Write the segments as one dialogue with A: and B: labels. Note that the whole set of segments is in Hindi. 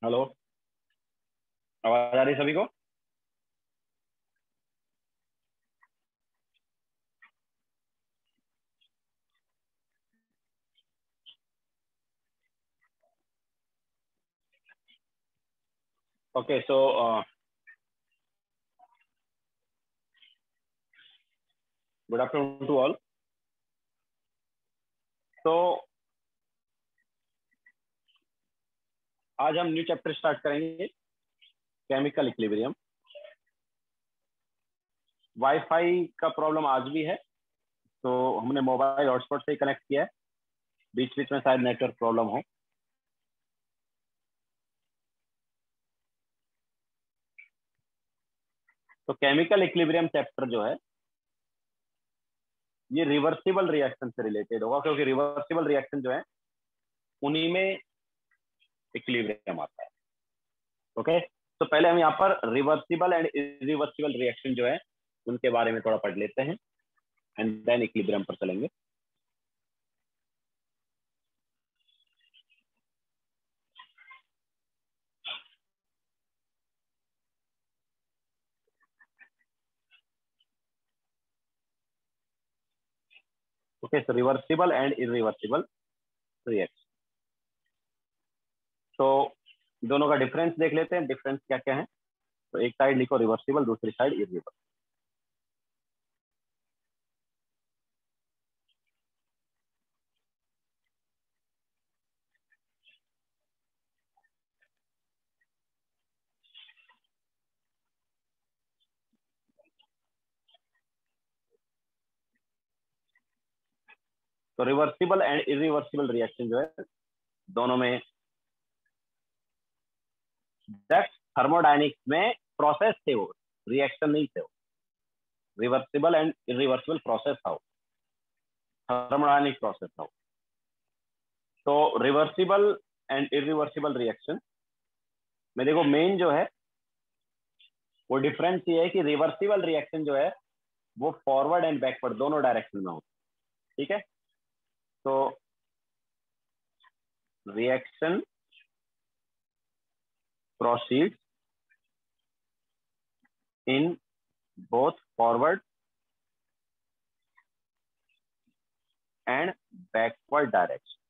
A: हेलो। आवाज आ रही है सभी को? Okay so good afternoon to all. तो आज हम न्यू चैप्टर स्टार्ट करेंगे, केमिकल इक्विलिब्रियम। वाईफाई का प्रॉब्लम आज भी है, तो हमने मोबाइल हॉटस्पॉट से कनेक्ट किया है। बीच बीच में शायद नेटवर्क प्रॉब्लम हो। तो केमिकल इक्विलिब्रियम चैप्टर जो है ये रिवर्सिबल रिएक्शन से रिलेटेड होगा, क्योंकि रिवर्सिबल रिएक्शन जो है उन्हीं में इक्विलिब्रियम आता है। ओके, तो पहले हम यहाँ पर रिवर्सिबल एंड इरिवर्सिबल रिएक्शन जो है उनके बारे में थोड़ा पढ़ लेते हैं, एंड देन इक्विलिब्रियम पर चलेंगे। Okay, so reversible and irreversible reaction. तो दोनों का डिफरेंस देख लेते हैं, डिफरेंस क्या क्या है। तो एक साइड लिखो रिवर्सिबल, दूसरी साइड इरिवर्सिबल। तो रिवर्सिबल एंड इरिवर्सिबल रिएक्शन जो है दोनों में थर्मोडाइनिक्स में प्रोसेस थे, वो रिएक्शन नहीं थे। रिवर्सिबल एंड इरिवर्सिबल प्रोसेस था, थर्मोडाइनिक प्रोसेस था। तो रिवर्सिबल एंड इरिवर्सिबल रिएक्शन में देखो मेन जो है वो डिफरेंस ये है कि रिवर्सिबल रिएक्शन जो है वो फॉरवर्ड एंड बैकवर्ड दोनों डायरेक्शन में होता है। ठीक है, तो reaction proceeds in both forward and backward direction।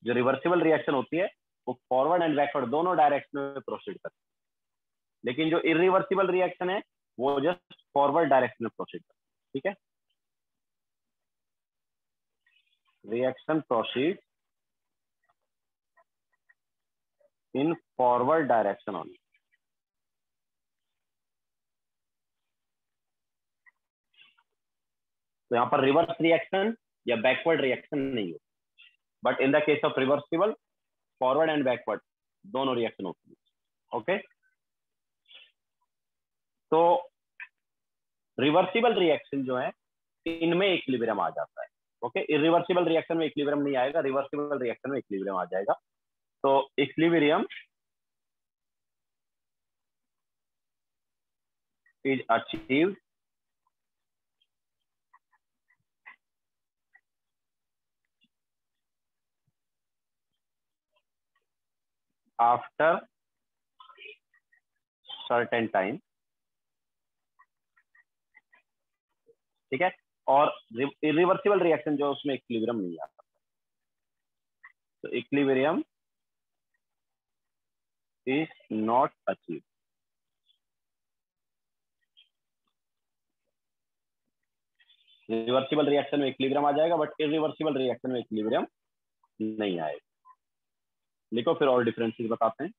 A: जो रिवर्सिबल रिएक्शन होती है वो फॉरवर्ड एंड बैकवर्ड दोनों डायरेक्शन में प्रोसीड करती है, लेकिन जो इरिवर्सिबल रिएक्शन है वो जस्ट फॉरवर्ड डायरेक्शन में प्रोसीड करती है। ठीक है, reaction proceed in forward direction only. तो यहाँ पर रिवर्स रिएक्शन या बैकवर्ड रिएक्शन नहीं है, but in the case of reversible forward and backward दोनों रिएक्शन होती है। ओके, तो रिवर्सिबल रिएक्शन जो है इनमें इक्विलिब्रियम आ जाता है। ओके, इरिवर्सिबल रिएक्शन में इक्विलिब्रियम नहीं आएगा, रिवर्सिबल रिएक्शन में इक्विलिब्रियम आ जाएगा। तो equilibrium is achieved after certain time. ठीक है, और इरिवर्सिबल रिएक्शन जो उसमें इक्विलिब्रियम नहीं आता। तो equilibrium is not achieve. Reversible reaction में इक्विलिब्रियम आ जाएगा, बट इरिवर्सिबल रिएक्शन में इक्विलिब्रियम नहीं आएगा। लिखो फिर और डिफरेंसेस बताते हैं।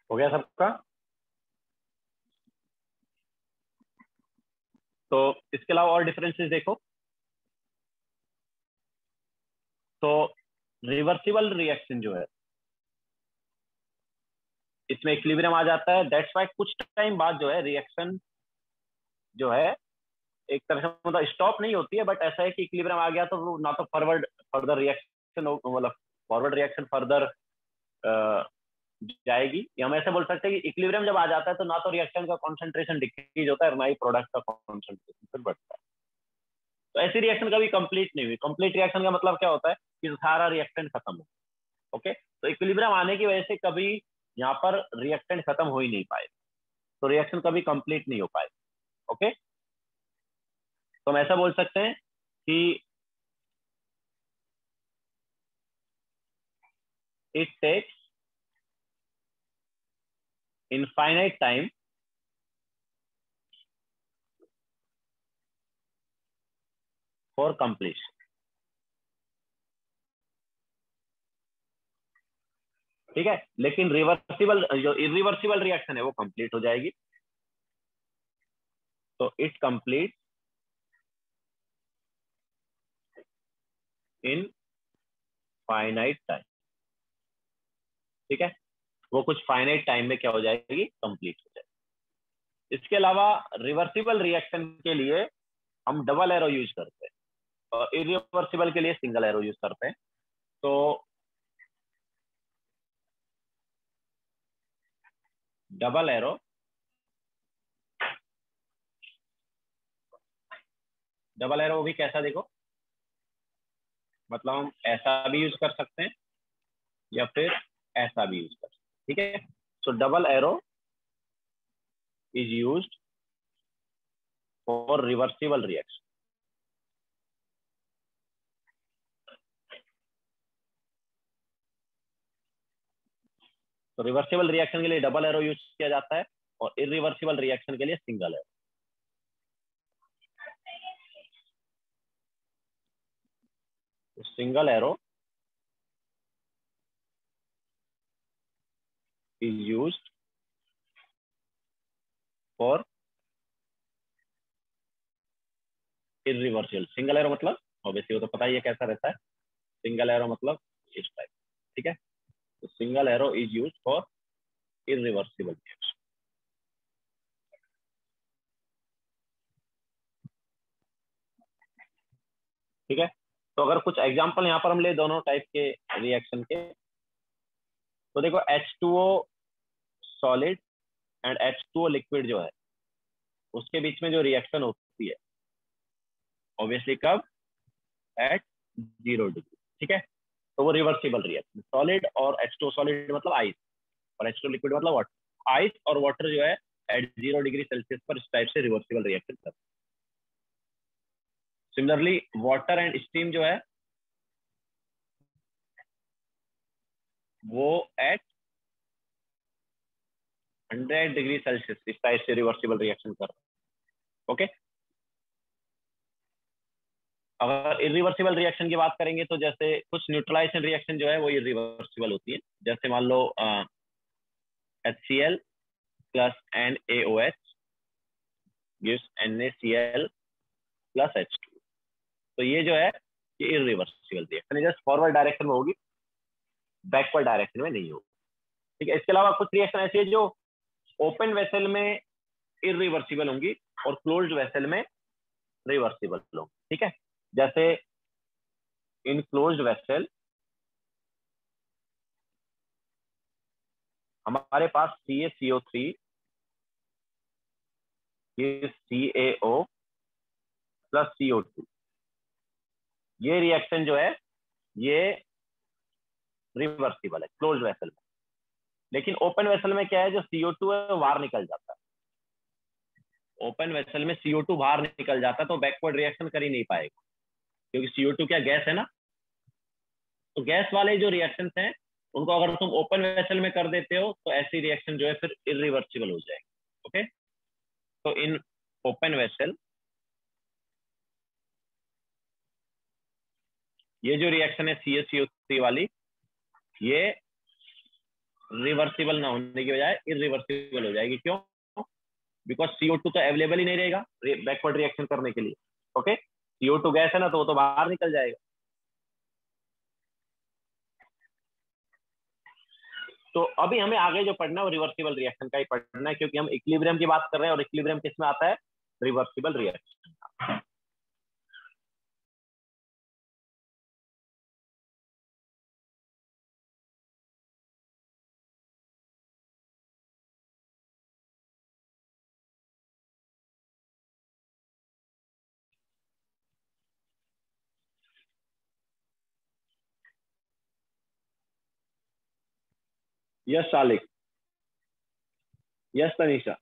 A: हो गया सबका? तो इसके अलावा और डिफरेंसेस देखो। तो रिवर्सिबल रिएक्शन जो है, इसमें इक्विलिब्रियम आ जाता है। दैट्स वाई कुछ टाइम बाद जो है रिएक्शन जो है एक तरह से मतलब स्टॉप नहीं होती है, बट ऐसा है कि इक्विलिब्रियम आ गया तो वो ना तो फर्दर रिएक्शन मतलब फॉरवर्ड रिएक्शन फर्दर जाएगी, या हम ऐसे बोल सकते हैं कि इक्विलिब्रियम जब आ जाता है तो ना तो रिएक्शन का कॉन्सेंट्रेशन डिक्रीज होता है और ना ही प्रोडक्ट का कॉन्सेंट्रेशन फिर बढ़ता है। तो ऐसी रिएक्शन कभी कंप्लीट नहीं हुई। कंप्लीट रिएक्शन का मतलब क्या होता है कि सारा रिएक्टेंट खत्म हो। ओके, तो इक्विलिब्रियम आने की वजह से कभी यहाँ पर रिएक्टेंट खत्म हो ही नहीं पाए, तो रिएक्शन कभी कंप्लीट नहीं हो पाए। ओके, तो हम ऐसा बोल सकते हैं कि it takes infinite time for completion. ठीक है, लेकिन रिवर्सिबल जो इरिवर्सिबल रिएक्शन है वो कंप्लीट हो जाएगी। तो it complete in finite time. ठीक है, वो कुछ फाइनाइट टाइम में क्या हो जाएगी, कंप्लीट हो जाएगी। इसके अलावा रिवर्सिबल रिएक्शन के लिए हम डबल एरो यूज करते हैं और इरिवर्सिबल के लिए सिंगल एरो यूज करते हैं। तो डबल एरो, डबल एरो भी कैसा देखो, मतलब हम ऐसा भी यूज कर सकते हैं या फिर ऐसा भी यूज कर सकते हैं। ठीक है, सो double arrow is used for reversible reaction. तो रिवर्सिबल रिएक्शन के लिए डबल एरो यूज किया जाता है और इरिवर्सिबल रिएक्शन के लिए सिंगल एरो। तो single arrow is used for irreversible. Single arrow मतलब ऑब्वियसली वो तो पता ही है कैसा रहता है। सिंगल एरो मतलब इस टाइप। ठीक है, तो single arrow is used for irreversible reaction. ठीक है, तो अगर कुछ एग्जांपल यहाँ पर हम ले दोनों टाइप के रिएक्शन के, तो देखो H2O solid and H2O liquid जो है उसके बीच में जो रिएक्शन होती है ऑब्वियसली कब, एट 0 डिग्री। ठीक है, तो वो रिवर्सिबल रिएक्शन। सॉलिड और H2O सॉलिड मतलब आइस और H2O लिक्विड मतलब वाटर। आइस और वाटर जो है एट 0 डिग्री सेल्सियस पर इस टाइप से रिवर्सिबल रिएक्शन करते हैं। सिमिलरली वाटर एंड स्टीम जो है वो एट 100 डिग्री सेल्सियस इस टाइप से रिवर्सिबल रिएक्शन करते हैं। ओके, अगर इरिवर्सिबल रिएक्शन की बात करेंगे तो जैसे कुछ न्यूट्रलाइजेशन रिएक्शन जो है वो इरिवर्सिबल होती है। जैसे मान लो HCl plus NaOH gives NaCl plus H2। तो ये जो है ये इरिवर्सिबल रिएक्शन है, जस्ट फॉरवर्ड डायरेक्शन में होगी, बैकवर्ड डायरेक्शन में नहीं होगी। ठीक है, इसके अलावा कुछ रिएक्शन ऐसी है जो ओपन वेसल में इरिवर्सिबल होंगी और क्लोज्ड वेसल में रिवर्सिबल होंगी। ठीक है, जैसे इन क्लोज्ड वेसल हमारे पास CaCO3 CaO प्लस CO2, ये रिएक्शन जो है ये रिवर्सिबल है क्लोज्ड वेसल में। लेकिन ओपन वेसल में क्या है, जो CO2 है वो बाहर निकल जाता है। ओपन वेसल में CO2 बाहर निकल जाता है तो बैकवर्ड रिएक्शन कर ही नहीं पाएगा, क्योंकि CO2 क्या गैस है ना। तो गैस वाले जो रिएक्शन हैं उनको अगर तुम ओपन वेसल में कर देते हो तो ऐसी रिएक्शन जो है फिर इरिवर्सिबल हो जाएगी। ओके, तो इन ओपन वेसल ये जो रिएक्शन है CaCO3 वाली, ये रिवर्सिबल ना होने की बजाय इरिवर्सिबल हो जाएगी। क्यों? बिकॉज CO2 तो अवेलेबल ही नहीं रहेगा बैकवर्ड रिएक्शन करने के लिए। ओके, CO2 गैस है ना, तो वो तो बाहर निकल जाएगा। तो अभी हमें आगे जो पढ़ना है वो रिवर्सिबल रिएक्शन का ही पढ़ना है, क्योंकि हम इक्विलिब्रियम की बात कर रहे हैं, और इक्विलिब्रियम किस में आता है? Reversible reaction. यस शालिक। यस तनीषा।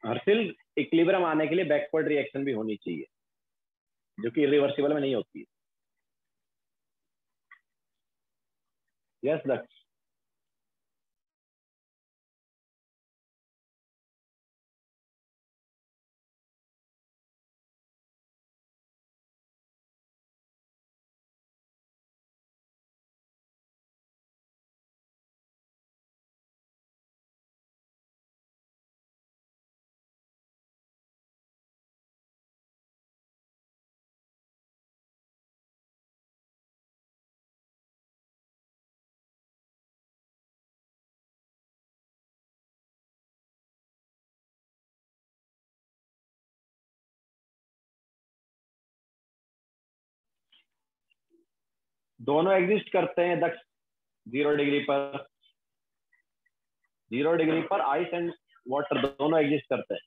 A: हर्षिल, इक्विलिब्रियम आने के लिए बैकवर्ड रिएक्शन भी होनी चाहिए, जो कि इरिवर्सिबल में नहीं होती है। यस दक्ष। दोनों एग्जिस्ट करते हैं दक्ष 0 डिग्री पर। 0 डिग्री पर आइस एंड वाटर दोनों एग्जिस्ट करते हैं।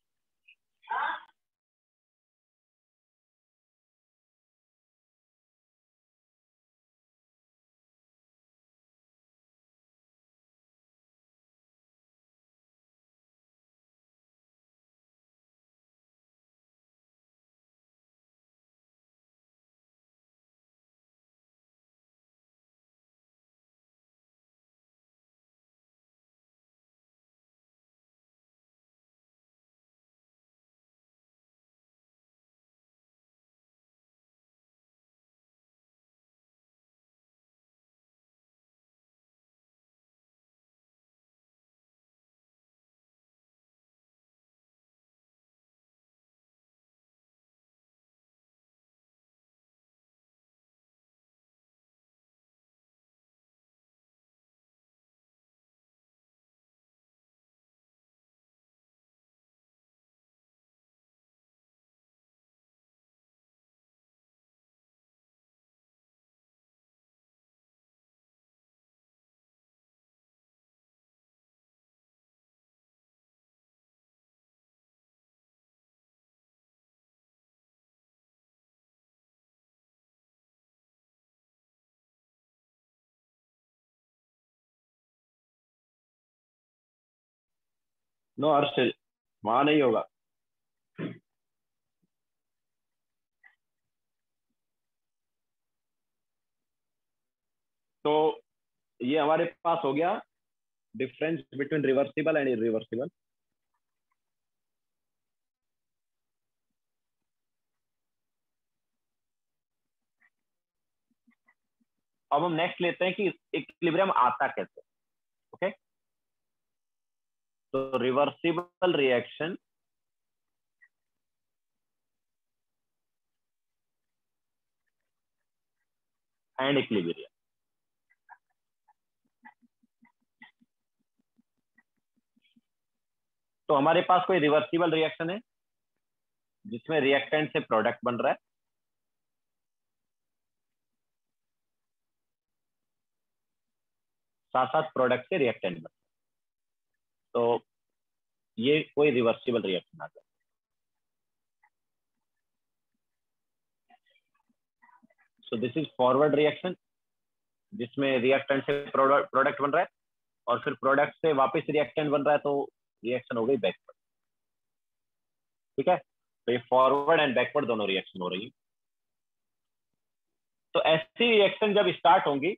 A: नो अर्श, वहां नहीं होगा। तो ये हमारे पास हो गया difference between reversible and irreversible. अब हम नेक्स्ट लेते हैं कि इक्विलिब्रियम आता कैसे। ओके, तो रिवर्सिबल रिएक्शन एंड इक्विलिब्रियम। तो हमारे पास कोई रिवर्सिबल रिएक्शन है जिसमें रिएक्टेंट से प्रोडक्ट बन रहा है, साथ साथ प्रोडक्ट से रिएक्टेंट बन रहा है, तो ये कोई रिवर्सिबल रिएक्शन आता है। So this is forward reaction जिसमें रिएक्टेंट से प्रोडक्ट बन रहा है और फिर प्रोडक्ट से वापस रिएक्टेंट बन रहा है, तो रिएक्शन हो गई बैकवर्ड। ठीक है, तो ये फॉरवर्ड एंड बैकवर्ड दोनों रिएक्शन हो रही है। तो ऐसी रिएक्शन जब स्टार्ट होंगी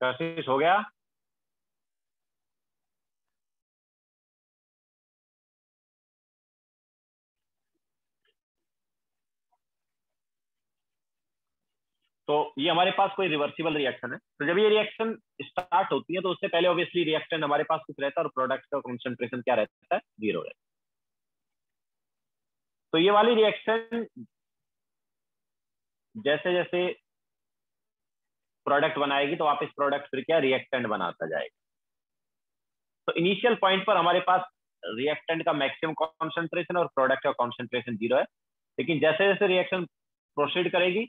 A: कोशिश हो गया। तो ये हमारे पास कोई रिवर्सिबल रिएक्शन है। तो जब ये रिएक्शन स्टार्ट होती है तो उससे पहले ऑब्वियसली रिएक्टेंट हमारे पास कुछ रहता है और प्रोडक्ट का कॉन्सेंट्रेशन क्या रहता है, 0 रहता है। तो ये वाली रिएक्शन जैसे जैसे प्रोडक्ट बनाएगी तो वापस प्रोडक्ट फिर क्या रिएक्टेंट बनाता जाएगा। तो इनिशियल पॉइंट पर हमारे पास रिएक्टेंट का मैक्सिमम कॉन्सेंट्रेशन और प्रोडक्ट का कॉन्सेंट्रेशन 0 है, लेकिन जैसे जैसे रिएक्शन प्रोसीड करेगी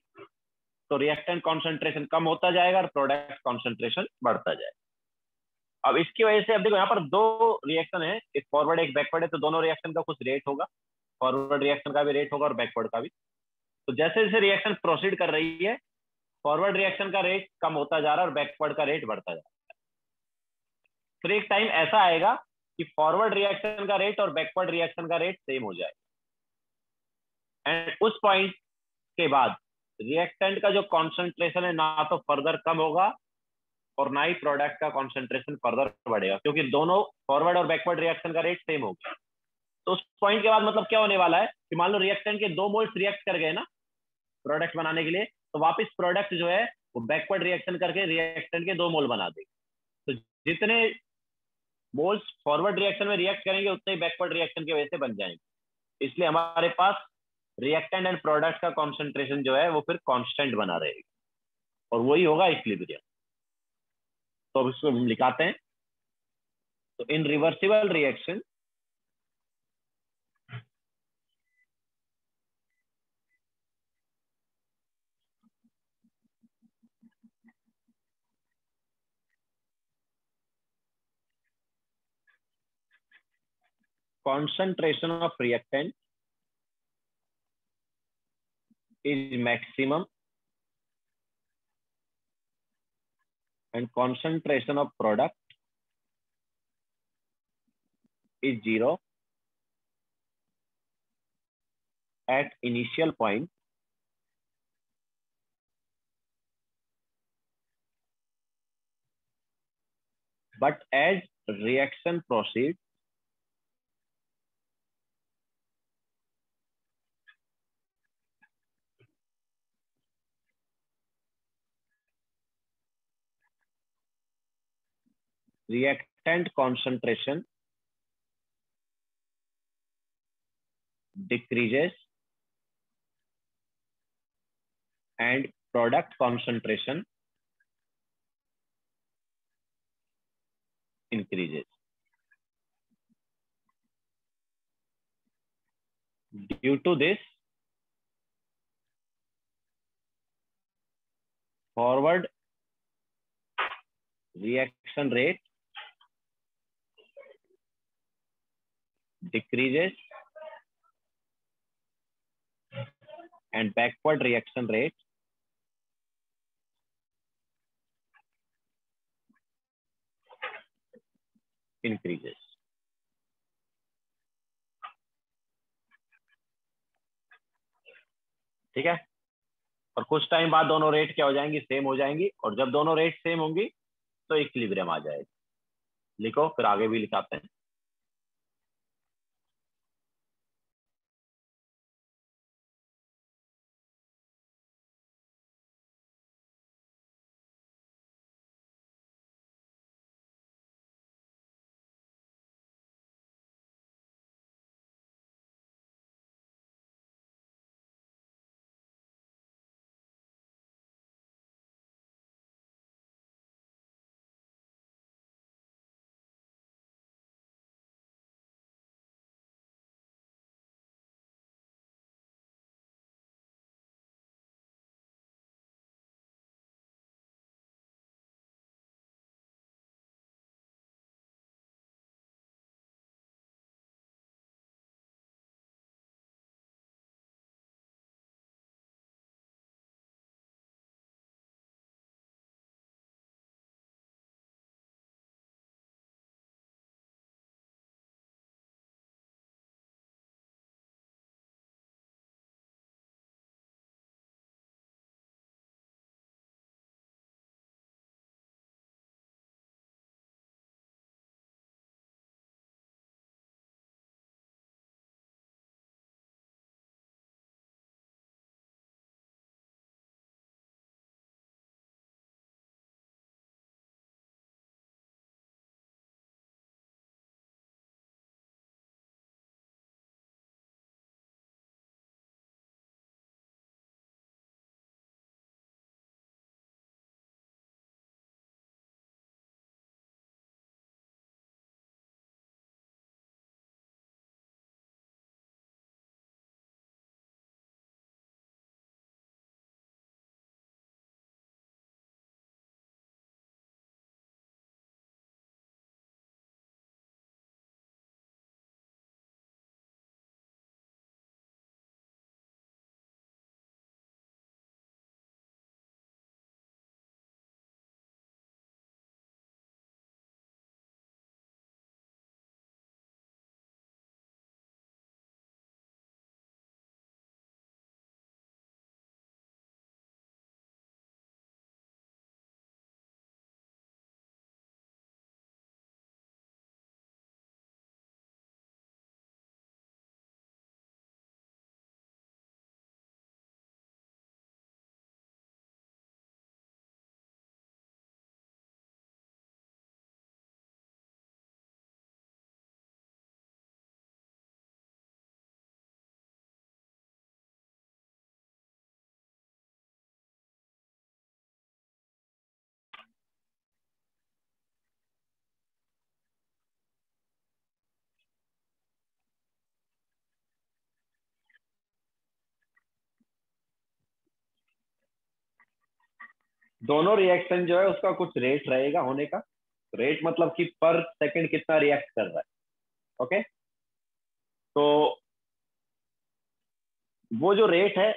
A: तो रिएक्टेंट कॉन्सेंट्रेशन कम होता जाएगा और प्रोडक्ट कॉन्सेंट्रेशन बढ़ता जाएगा। अब इसकी वजह से अब देखो यहाँ पर दो रिएक्शन है, एक फॉरवर्ड एक बैकवर्ड है, तो दोनों रिएक्शन का कुछ रेट होगा, फॉरवर्ड रिएक्शन का भी रेट होगा और बैकवर्ड का भी। तो जैसे जैसे रिएक्शन प्रोसीड कर रही है फॉरवर्ड रिएक्शन का रेट कम होता जा रहा है और बैकवर्ड का रेट बढ़ता जा रहा है। फिर एक टाइम ऐसा आएगा कि फॉरवर्ड रिएक्शन का रेट और बैकवर्ड रिएक्शन का रेट सेम हो जाएगा, एंड उस पॉइंट के बाद रिएक्टेंट का जो कॉन्सेंट्रेशन है ना तो फर्दर कम होगा और ना ही प्रोडक्ट का कॉन्सेंट्रेशन फर्दर बढ़ेगा, क्योंकि दोनों फॉरवर्ड और बैकवर्ड रिएक्शन का रेट सेम होगा। तो उस पॉइंट के बाद मतलब क्या होने वाला है कि मान लो रिएक्टेंट के 2 मोल्स रिएक्ट कर गए ना प्रोडक्ट बनाने के लिए, तो वापस प्रोडक्ट जो है वो बैकवर्ड रिएक्शन करके रिएक्टेंट के 2 मोल बना देगी। तो जितने मोल्स फॉरवर्ड रिएक्शन में रिएक्ट करेंगे उतने ही बैकवर्ड रिएक्शन की वजह से बन जाएंगे। इसलिए हमारे पास रिएक्टेंट एंड प्रोडक्ट का कॉन्सेंट्रेशन जो है वो फिर कांस्टेंट बना रहेगा और वही होगा इक्विलिब्रियम। तो अब इसको हम लिखाते हैं। तो इन reversible reaction concentration of reactant is maximum and concentration of product is zero at initial point, but as reaction proceeds, reactant concentration decreases and product concentration increases. Due to this, forward reaction rate decreases and backward reaction rate increases. ठीक है। और कुछ टाइम बाद दोनों रेट क्या हो जाएंगी, सेम हो जाएंगी, और जब दोनों रेट सेम होंगी तो इक्विलिब्रियम आ जाएगा। लिखो, फिर आगे भी लिखाते हैं। दोनों रिएक्शन जो है उसका कुछ रेट रहेगा होने का। रेट मतलब कि पर सेकंड कितना रिएक्ट कर रहा है। ओके, तो वो जो रेट है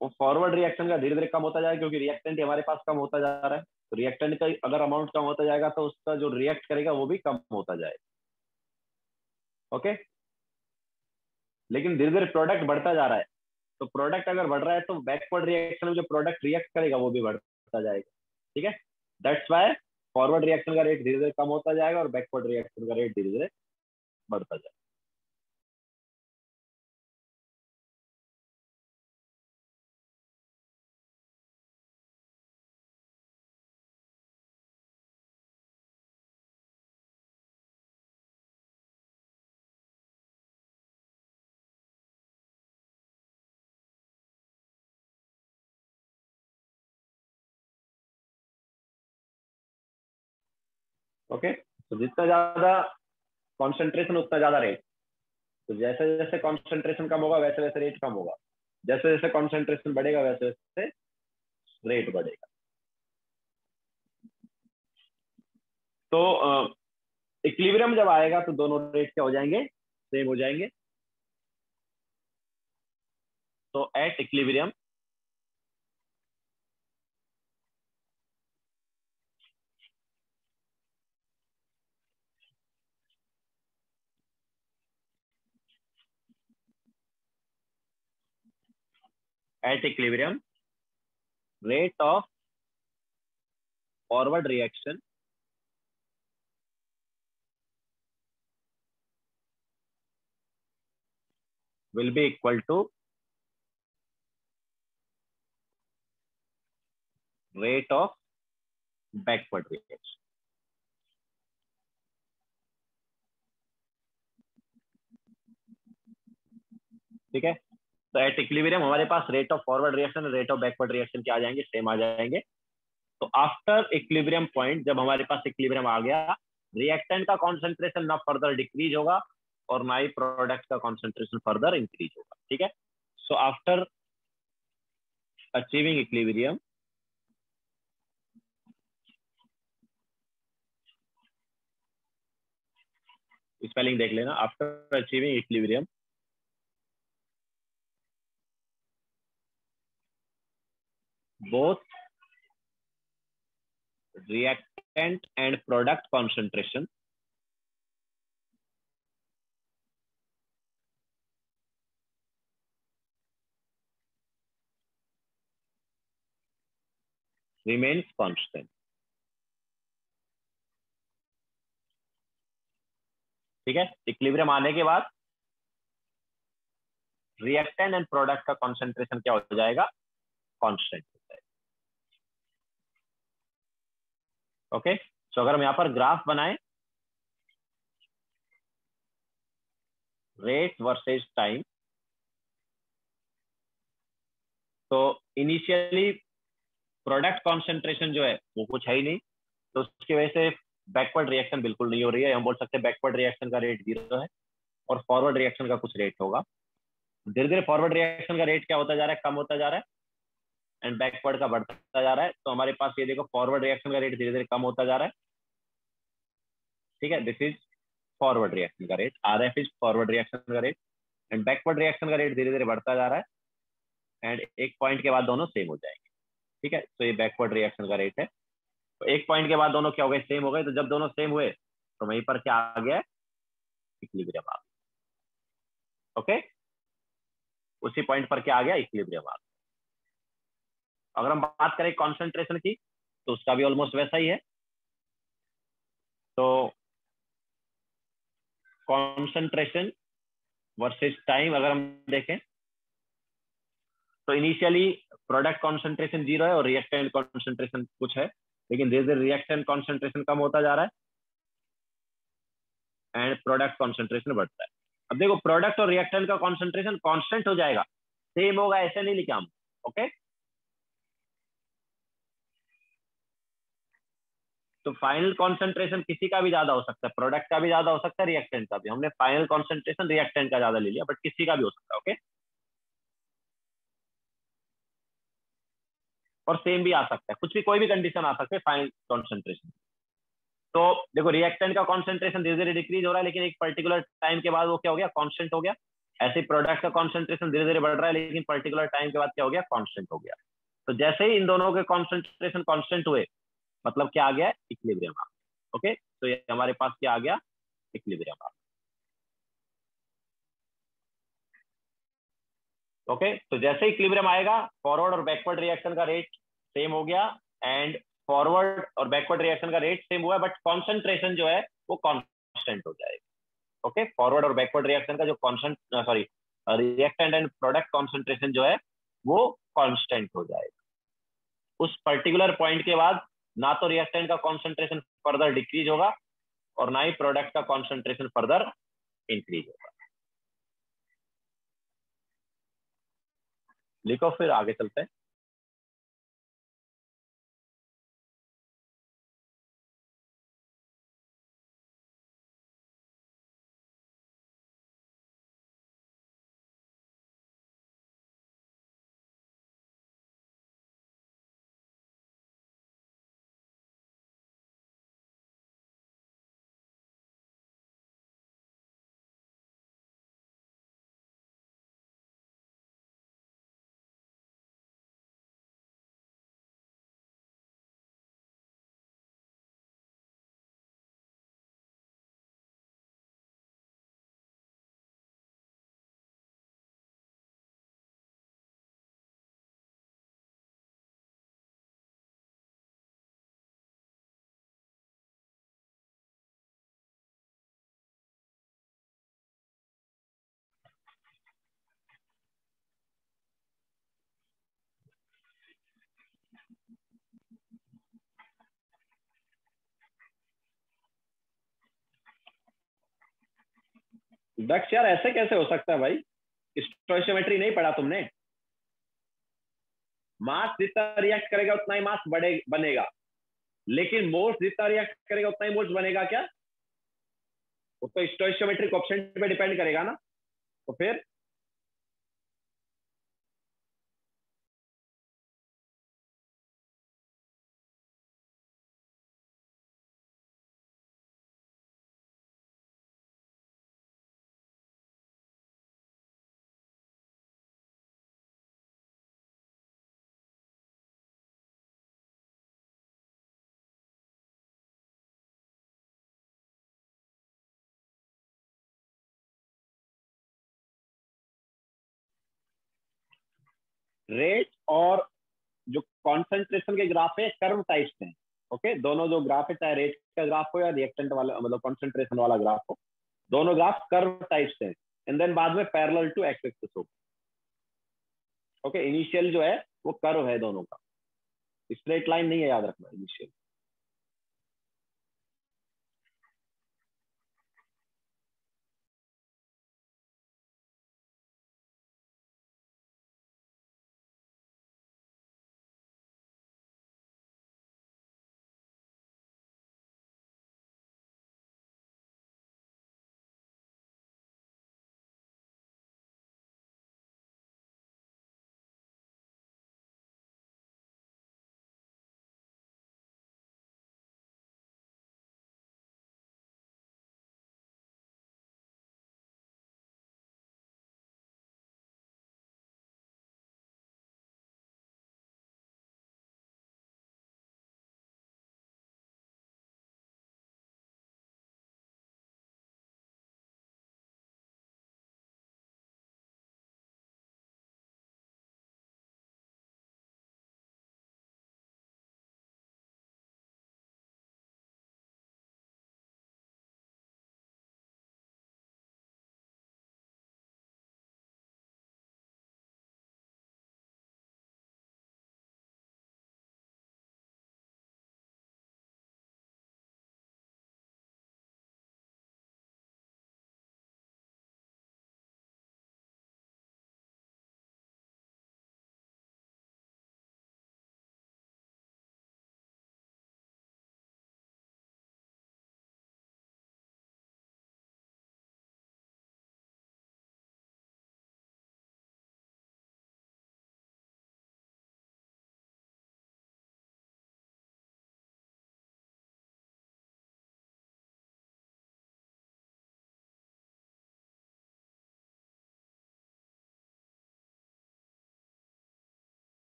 A: वो फॉरवर्ड रिएक्शन का धीरे धीरे कम होता जाएगा, क्योंकि रिएक्टेंट हमारे पास कम होता जा रहा है। तो रिएक्टेंट का अगर अमाउंट कम होता जाएगा तो उसका जो रिएक्ट करेगा वो भी कम होता जाएगा। ओके, लेकिन धीरे धीरे प्रोडक्ट बढ़ता जा रहा है, तो प्रोडक्ट अगर बढ़ रहा है तो बैकवर्ड रिएक्शन में जो प्रोडक्ट रिएक्ट करेगा वो भी बढ़ता जाएगा। ठीक है, दैट्स वाई फॉरवर्ड रिएक्शन का रेट धीरे धीरे कम होता जाएगा और बैकवर्ड रिएक्शन का रेट धीरे धीरे बढ़ता जाएगा। ओके, तो जितना ज्यादा कॉन्सेंट्रेशन उतना ज्यादा रेट। तो जैसे जैसे कॉन्सेंट्रेशन कम होगा वैसे वैसे रेट कम होगा, जैसे जैसे कॉन्सेंट्रेशन बढ़ेगा वैसे वैसे रेट बढ़ेगा। तो इक्विलिब्रियम जब आएगा तो दोनों रेट क्या हो जाएंगे, सेम हो जाएंगे। तो at equilibrium at equilibrium, rate of forward reaction will be equal to rate of backward reaction। ठीक है, तो एट इक्विलिब्रियम हमारे पास रेट ऑफ फॉरवर्ड रिएक्शन और रेट ऑफ बैकवर्ड रिएक्शन क्या आ जाएंगे, सेम आ जाएंगे। तो आफ्टर इक्विलिब्रियम पॉइंट जब हमारे पास इक्विलिब्रियम आ गया, रिएक्टेंट का कॉन्सेंट्रेशन ना फर्दर डिक्रीज होगा और ना ही प्रोडक्ट का कॉन्सेंट्रेशन फर्दर इंक्रीज होगा। ठीक है, so after achieving equilibrium, spelling देख लेना, after achieving equilibrium both reactant and product concentration remains constant। ठीक है, इक्विलिब्रियम आने के बाद रिएक्टेंट एंड प्रोडक्ट का कॉन्सेंट्रेशन क्या हो जाएगा, कांस्टेंट हो जाएगा। ओके, सो अगर हम यहाँ पर ग्राफ बनाएं, रेट वर्सेस टाइम, तो इनिशियली प्रोडक्ट कॉन्सेंट्रेशन जो है वो कुछ है ही नहीं, तो उसकी वजह से बैकवर्ड रिएक्शन बिल्कुल नहीं हो रही है। हम बोल सकते हैं बैकवर्ड रिएक्शन का रेट 0 है और फॉरवर्ड रिएक्शन का कुछ रेट होगा। धीरे धीरे फॉरवर्ड रिएक्शन का रेट क्या होता जा रहा है, कम होता जा रहा है, एंड बैकवर्ड का बढ़ता जा रहा है। तो हमारे पास ये देखो फॉरवर्ड रिएक्शन का रेट धीरे धीरे कम होता जा रहा है। ठीक है, दिस इज फॉरवर्ड रिएक्शन का rate, are F is forward reaction का रेट, एंड बैकवर्ड रिएक्शन का रेट धीरे धीरे बढ़ता जा रहा है, एंड एक पॉइंट के बाद दोनों सेम हो जाएंगे। ठीक है, तो ये बैकवर्ड रिएक्शन का रेट है। तो एक पॉइंट के बाद दोनों क्या हो गए, सेम हो गए। तो जब दोनों सेम हुए तो वहीं पर क्या आ गया, इक्विलिब्रियम आ गया। ओके, उसी पॉइंट पर क्या आ गया, इक्विलिब्रियम आ गया। अगर हम बात करें कॉन्सेंट्रेशन की तो उसका भी ऑलमोस्ट वैसा ही है। तो कॉन्सेंट्रेशन वर्सेस टाइम अगर हम देखें तो इनिशियली प्रोडक्ट कॉन्सेंट्रेशन 0 है और रिएक्टेंट कॉन्सेंट्रेशन कुछ है, लेकिन धीरे धीरे रिएक्टेंट कॉन्सेंट्रेशन कम होता जा रहा है एंड प्रोडक्ट कॉन्सेंट्रेशन बढ़ता है। अब देखो प्रोडक्ट और रिएक्टेंट का कॉन्सेंट्रेशन कांस्टेंट हो जाएगा, सेम होगा ऐसे नहीं लिखा हम। ओके, तो फाइनल कॉन्सेंट्रेशन किसी का भी ज्यादा हो सकता है, प्रोडक्ट का भी ज्यादा हो सकता है, रिएक्टेंट का भी। हमने फाइनल कॉन्सेंट्रेशन रिएक्टेंट का ज्यादा ले लिया, बट किसी का भी हो सकता है। ओके, और सेम भी आ सकता है, कुछ भी कोई भी कंडीशन आ सकते हैं फाइनल कॉन्सेंट्रेशन। तो देखो रिएक्टेंट का कॉन्सेंट्रेशन धीरे धीरे डिक्रीज हो रहा है, लेकिन एक पर्टिकुलर टाइम के बाद वो क्या हो गया, कांस्टेंट हो गया। ऐसे प्रोडक्ट का कॉन्सेंट्रेशन धीरे धीरे बढ़ रहा है, लेकिन पर्टिकुलर टाइम के बाद क्या हो गया, कांस्टेंट हो गया। तो जैसे ही इन दोनों के कॉन्सेंट्रेशन कांस्टेंट हुए, मतलब क्या आ गया, इक्विलिब्रियम आ गया। ओके, तो ये हमारे पास क्या आ गया, इक्विलिब्रियम आ गया। ओके, तो जैसे ही इक्विलिब्रियम आएगा, फॉरवर्ड और बैकवर्ड रिएक्शन का रेट सेम हो गया, एंड फॉरवर्ड और बैकवर्ड रिएक्शन का रेट सेम हुआ, बट कॉन्सेंट्रेशन जो है वो कांस्टेंट हो जाएगा। ओके, फॉरवर्ड और बैकवर्ड रिएक्शन का जो concent sorry reactant and product concentration जो है वो कांस्टेंट हो जाएगा। उस पर्टिकुलर पॉइंट के बाद ना तो रिएक्टेंट का कॉन्सेंट्रेशन फर्दर डिक्रीज होगा और ना ही प्रोडक्ट का कॉन्सेंट्रेशन फर्दर इंक्रीज होगा। लिखो, फिर आगे चलते हैं। दक्ष यार, ऐसे कैसे हो सकता है भाई, स्टोइशियोमेट्री नहीं पढ़ा तुमने? मास जितना रिएक्ट करेगा उतना ही मास बढ़े बनेगा, लेकिन मोल्स जितना रिएक्ट करेगा उतना ही मोल्स बनेगा क्या? वो तो स्टोइशियोमेट्रिक कोएफिशिएंट पे डिपेंड करेगा ना। तो फिर रेट और जो कॉन्सेंट्रेशन के ग्राफ है कर्व टाइप्स हैं। ओके, दोनों जो ग्राफ है, चाहे रेट का ग्राफ हो या रिएक्टेंट वाला मतलब कॉन्सेंट्रेशन वाला ग्राफ हो, दोनों ग्राफ कर्व टाइप्स हैं। एंड देन बाद में पैरेलल टू एक्स एक्सिस हो। ओके, इनिशियल जो है वो कर्व है दोनों का, स्ट्रेट लाइन नहीं है, याद रखना इनिशियल।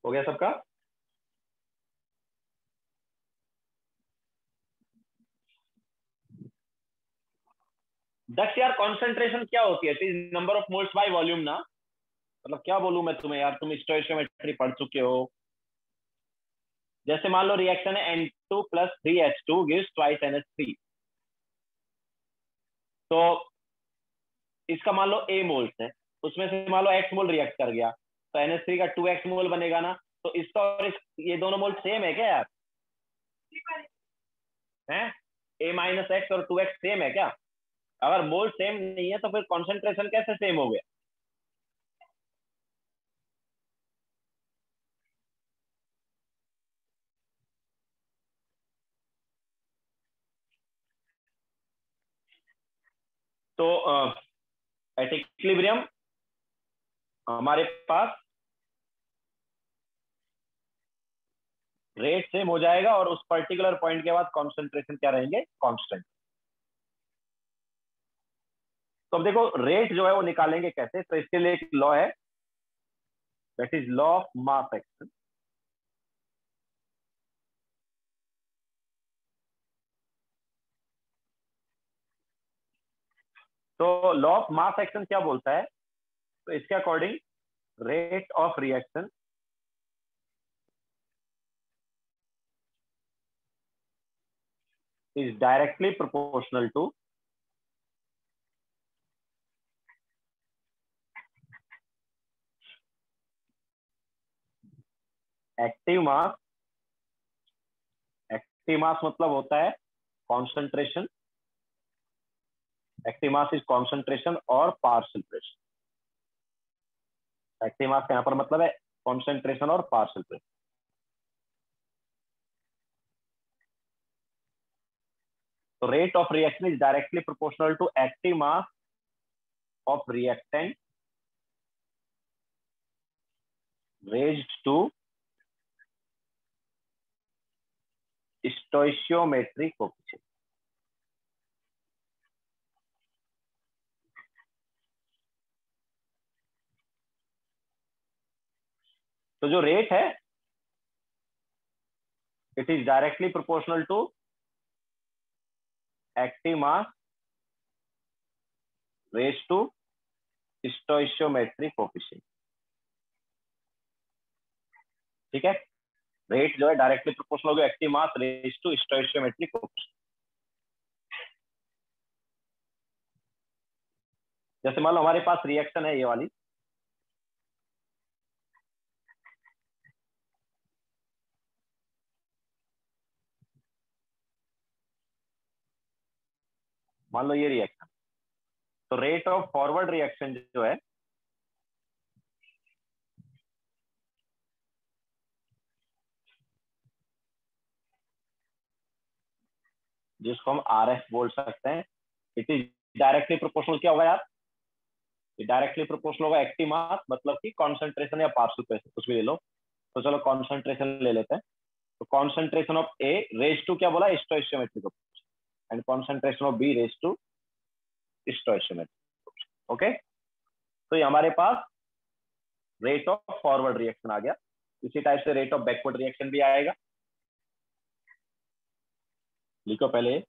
A: हो गया सबका? दक्ष यार, कॉन्सेंट्रेशन क्या होती है? Is number of moles by volume ना? मतलब क्या बोलूं मैं तुम्हें यार, तुम स्टोइकियोमेट्री पढ़ चुके हो। जैसे मान लो रिएक्शन है N2 plus 3H2 gives twice NH3। तो इसका मान लो A मोल्स है, उसमें से मान लो X मोल रिएक्ट कर गया, तो NH3 का 2X मोल बनेगा ना। तो इसका और ये दोनों मोल सेम है क्या यार? है? A माइनस एक्स और 2X सेम है क्या? अगर मोल सेम नहीं है तो फिर कॉन्सेंट्रेशन कैसे सेम हो गया? तो एट इक्विलिब्रियम हमारे पास रेट सेम हो जाएगा और उस पर्टिकुलर पॉइंट के बाद कॉन्सेंट्रेशन क्या रहेंगे? कांस्टेंट। तो अब देखो रेट जो है वो निकालेंगे कैसे, तो इसके लिए एक लॉ है, that is law of mass action. तो लॉ ऑफ मास एक्शन क्या बोलता है? तो इसके according rate of reaction is directly proportional to active mass. Active mass मतलब होता है concentration. Active mass is concentration और पार्शियल प्रेशर। एक्टिव मास का यहाँ पर मतलब है कॉन्सेंट्रेशन और पार्शियल प्रेशर। तो rate of reaction is directly proportional to active mass of reactant raised to stoichiometric coefficient। तो जो रेट है it is directly proportional to active mass raise to stoichiometric coefficient. ठीक है? रेट जो है डायरेक्टली प्रोपोर्शनल होगा active mass raise to stoichiometric coefficient. जैसे मान लो हमारे पास रिएक्शन है ये वाली, मान लो ये रिएक्शन, तो रेट ऑफ फॉरवर्ड रिएक्शन जो है जिसको हम RF बोल सकते हैं, इट इज डायरेक्टली प्रोपोर्शनल क्या होगा यार? डायरेक्टली प्रोपोर्शनल होगा एक्टिव मास मतलब कि कॉन्सेंट्रेशन या पार्शियल प्रेशर कुछ भी ले लो। तो चलो कॉन्सेंट्रेशन ले लेते हैं। तो concentration of A raise to क्या बोला? Stoichiometric and concentration of B raise to stoichiometric. Okay? तो ये हमारे पास रेट ऑफ फॉरवर्ड रिएक्शन आ गया। इसी टाइप से रेट ऑफ बैकवर्ड रिएक्शन भी आएगा। लिखो पहले।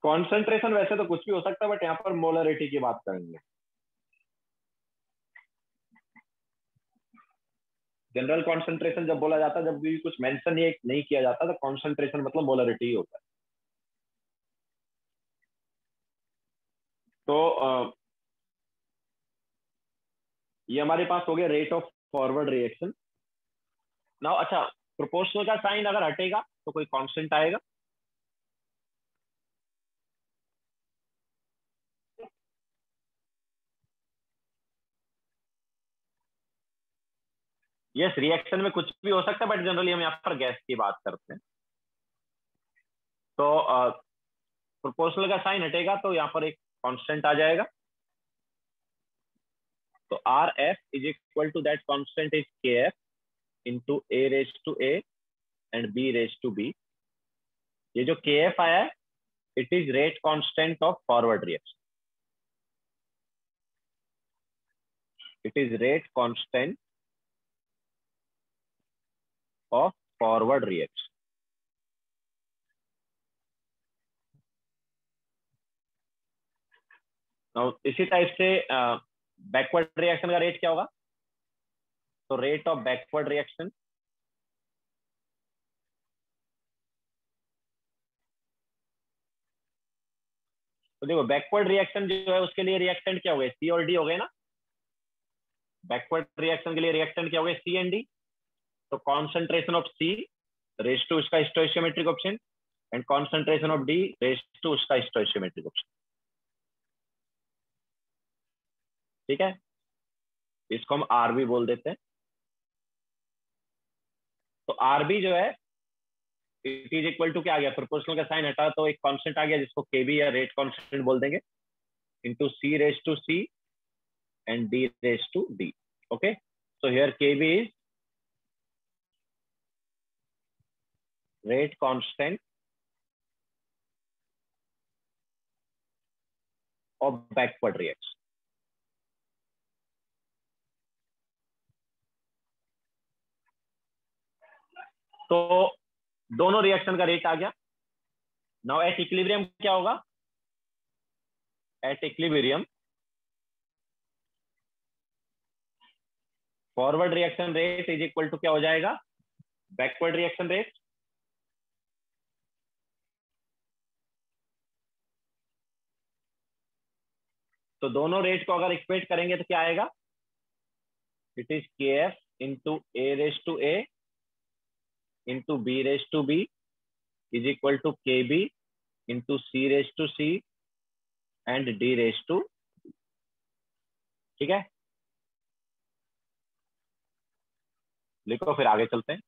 A: कॉन्सेंट्रेशन वैसे तो कुछ भी हो सकता है, बट यहाँ पर मोलरिटी की बात करेंगे। जनरल कॉन्सेंट्रेशन जब बोला जाता है, जब भी कुछ मेंशन ये नहीं किया जाता, तो कॉन्सेंट्रेशन मतलब मोलरिटी ही होता है। तो ये हमारे पास हो गया rate of forward reaction. Now अच्छा, प्रोपोर्शनल का साइन अगर हटेगा तो कोई कांस्टेंट आएगा। यस, रिएक्शन में कुछ भी हो सकता है, बट जनरली हम यहाँ पर गैस की बात करते हैं। तो प्रोपोर्शनल का साइन हटेगा तो यहाँ पर एक कांस्टेंट आ जाएगा। तो R F is equal to that constant is K F into A raise to A and B raise to B. ये जो के एफ आया है, it is rate constant of forward reaction. It is rate constant of forward reaction. इसी टाइप से बैकवर्ड रिएक्शन का रेट क्या होगा? तो रेट ऑफ बैकवर्ड रिएक्शन तो देखो, बैकवर्ड रिएक्शन जो है उसके लिए रिएक्टेंट क्या हो गए, सी और डी हो गए ना। बैकवर्ड रिएक्शन के लिए रिएक्टेंट क्या हो गए, सी एंड डी। तो concentration of C raise to उसका stoichiometric option and concentration of D raise to उसका स्टोइशियोमेट्रिक ऑप्शन। ठीक है, इसको हम आरबी बोल देते हैं। तो आरबी जो है, इट इज इक्वल टू क्या आ गया, प्रोपोर्शनल का साइन हटा तो एक कांस्टेंट आ गया जिसको केबी या रेट कांस्टेंट बोल देंगे, into C raise to C and D raise to D. Okay, so here kb is rate constant of backward reaction। तो दोनों रिएक्शन का रेट आ गया। नाउ एट इक्विलिब्रियम क्या होगा, at equilibrium forward reaction rate is equal to क्या हो जाएगा, बैकवर्ड रिएक्शन रेट। तो दोनों रेट को अगर इक्वेट करेंगे तो क्या आएगा, it is K F into A raise to A into B raise to B is equal to K B into C raise to C and D raise to. ठीक है, लिखो फिर आगे चलते हैं।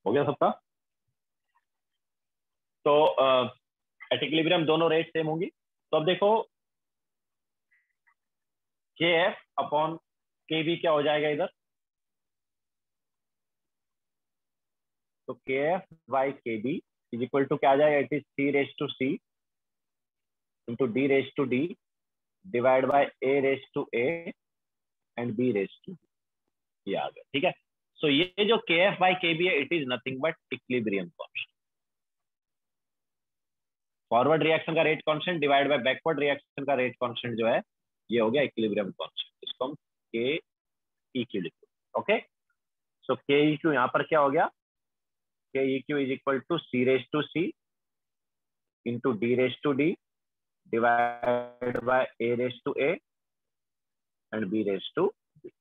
A: हो गया सबका? तो एट इक्विलिब्रियम दोनों रेट सेम होंगी। तो अब देखो के एफ अपॉन के बी क्या हो जाएगा इधर? तो K F by K B is equal to क्या आ जाएगा? It is C raise to C into D raise to D divide by A raise to A and B raise to, ये आ गया। ठीक है, सो ये जो के एफ बाई के बी है, it is nothing but equilibrium constant. Forward reaction का rate constant divide by backward reaction का रेट कांस्टेंट जो है, ये हो गया इक्विलिब्रियम कांस्टेंट। इसको हम के ई क्यू लिखते हैं। ओके, सो के ई क्यू यहाँ पर क्या हो गया? K E Q is equal to C raise to C into D raise to D divide by A raise to A and B raise to B.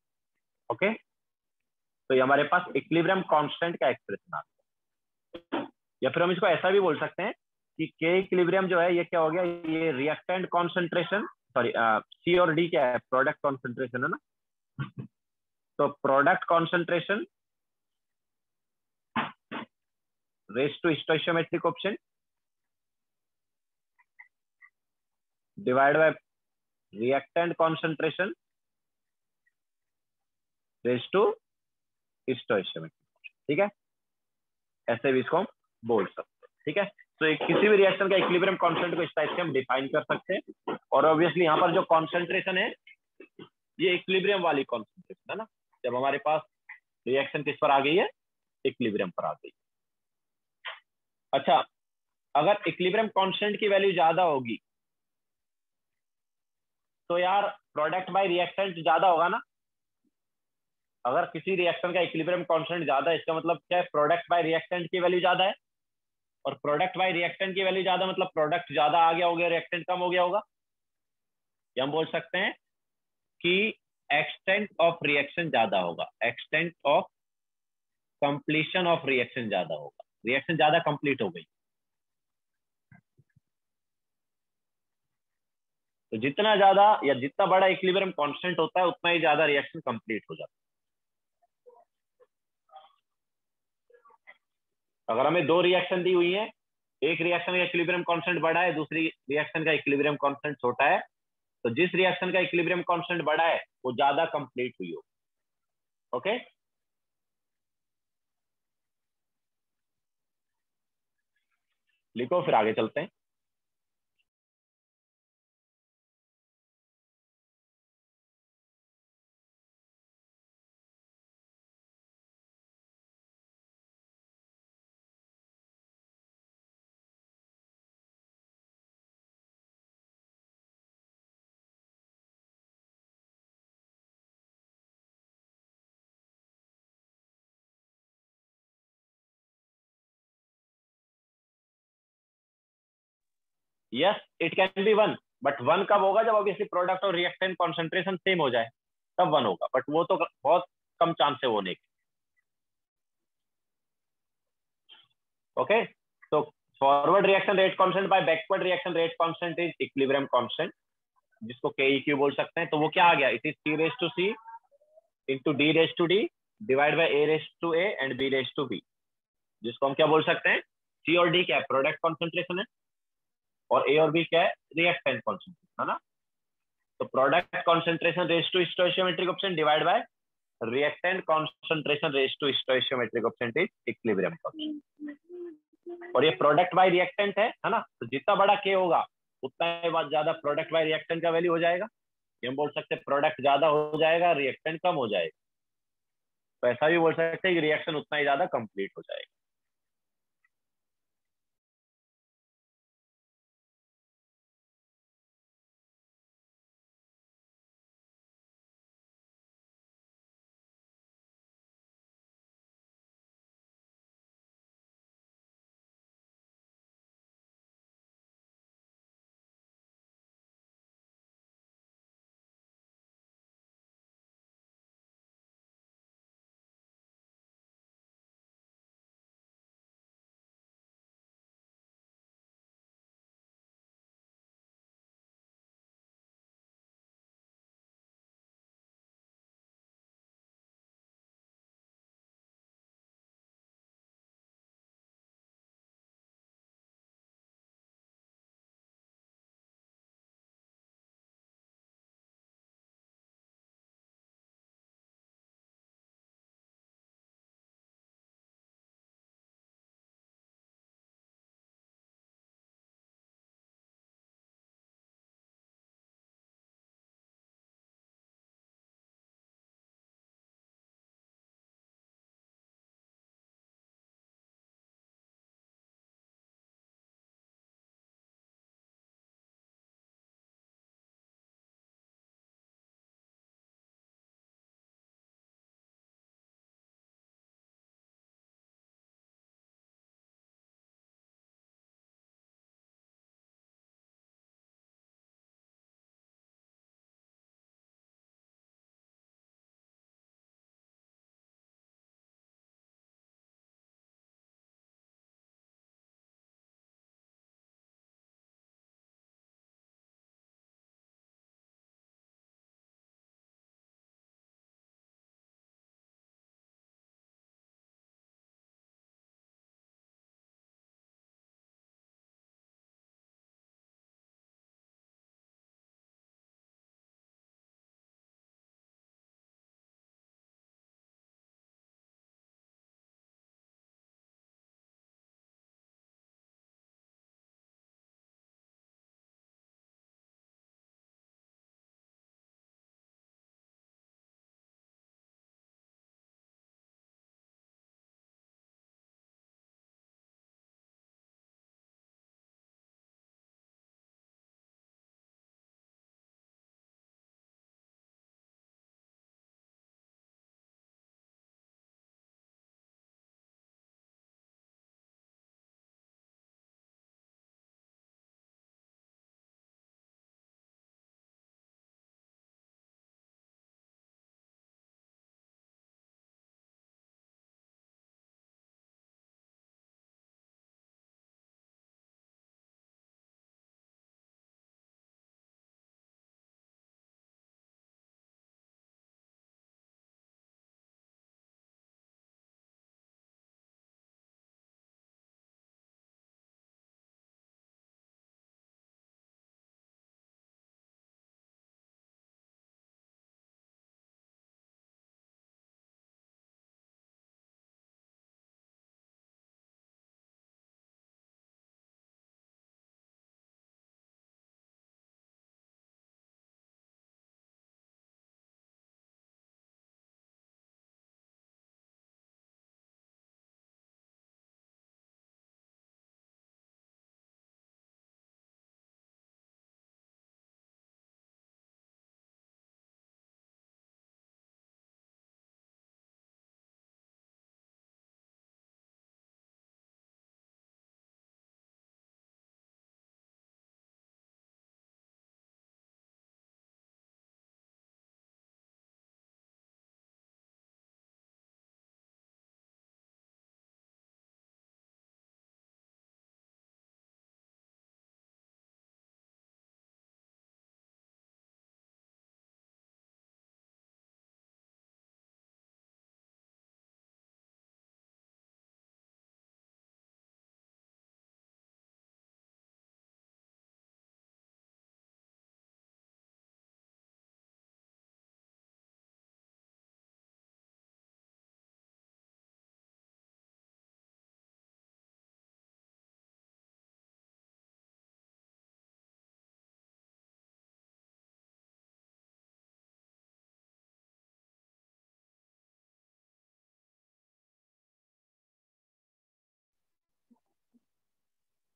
A: Okay, तो ये हमारे पास इक्विलिब्रियम कांस्टेंट का एक्सप्रेशन आता है। या फिर हम इसको ऐसा भी बोल सकते हैं कि के इक्विलिब्रियम जो है ये क्या हो गया? ये रिएक्टेंट कॉन्सेंट्रेशन, सॉरी सी और डी क्या है? प्रोडक्ट कॉन्सेंट्रेशन है ना। तो product concentration raise to stoichiometric coefficient divide by reactant concentration raise to stoichiometric. ठीक है, ऐसे भी इसको हम बोल सकते हैं। ठीक है, तो एक किसी भी रिएक्शन का इक्विलिब्रियम कांस्टेंट को इस टाइप से हम डिफाइन कर सकते हैं। और ऑब्वियसली यहाँ पर जो कॉन्सेंट्रेशन है ये इक्विलिब्रियम वाली कॉन्सेंट्रेशन है ना। जब हमारे पास रिएक्शन किस पर आ गई है? इक्विलिब्रियम पर आ गई। अच्छा, अगर इक्विलिब्रियम कांस्टेंट की वैल्यू ज्यादा होगी तो यार प्रोडक्ट बाय रिएक्टेंट ज्यादा होगा ना। अगर किसी रिएक्शन का इक्विलिब्रियम कांस्टेंट ज्यादा है, इसका मतलब क्या है? प्रोडक्ट बाय रिएक्टेंट की वैल्यू ज्यादा है। और प्रोडक्ट बाय रिएक्टेंट की वैल्यू ज्यादा मतलब प्रोडक्ट ज्यादा आ गया हो गया, रिएक्टेंट कम हो गया होगा। या हम बोल सकते हैं कि एक्सटेंट ऑफ रिएक्शन ज्यादा होगा, extent of completion of reaction ज्यादा होगा, रिएक्शन ज्यादा कंप्लीट हो गई। तो जितना ज्यादा या जितना बड़ा इक्विलिब्रियम कांस्टेंट होता है उतना ही ज्यादा रिएक्शन कंप्लीट हो जाता है। अगर हमें दो रिएक्शन दी हुई है, एक रिएक्शन का इक्विलिब्रियम कांस्टेंट बड़ा है, दूसरी रिएक्शन का इक्विलिब्रियम कांस्टेंट छोटा है, तो जिस रिएक्शन का इक्विलिब्रियम कांस्टेंट बड़ा है वो ज्यादा कंप्लीट हुई हो। ओके, लिखो फिर आगे चलते हैं। Yes, it can be one, but one कब होगा? जब ऑब्वियसली प्रोडक्ट और रिएक्टेंट कॉन्सेंट्रेशन सेम हो जाए तब वन होगा, बट वो तो बहुत कम चांस है होने के। ओके, तो forward reaction rate constant by backward reaction rate constant is equilibrium constant, जिसको के क्यू बोल सकते हैं। तो वो क्या आ गया? It is C raise to C into D raise to D divide by A raise to A and B raise to B, जिसको हम क्या बोल सकते हैं? सी और डी क्या है? प्रोडक्ट कॉन्सेंट्रेशन है, और ए और बी क्या है? रिएक्टेंट कॉन्सेंट्रेशन है ना। तो product concentration raise to stoichiometric coefficient divide by reactant concentration raise to stoichiometric coefficient is equilibrium constant. और ये प्रोडक्ट बाय रिएक्टेंट है ना। तो जितना बड़ा के होगा उतना ही बात ज्यादा प्रोडक्ट बाय रिएक्टेंट का वैल्यू हो जाएगा। ये हम बोल सकते हैं प्रोडक्ट ज्यादा हो जाएगा, रिएक्टेंट कम हो जाएगा। तो ऐसा भी बोल सकते हैं कि रिएक्शन उतना ही ज्यादा कंप्लीट हो जाएगा।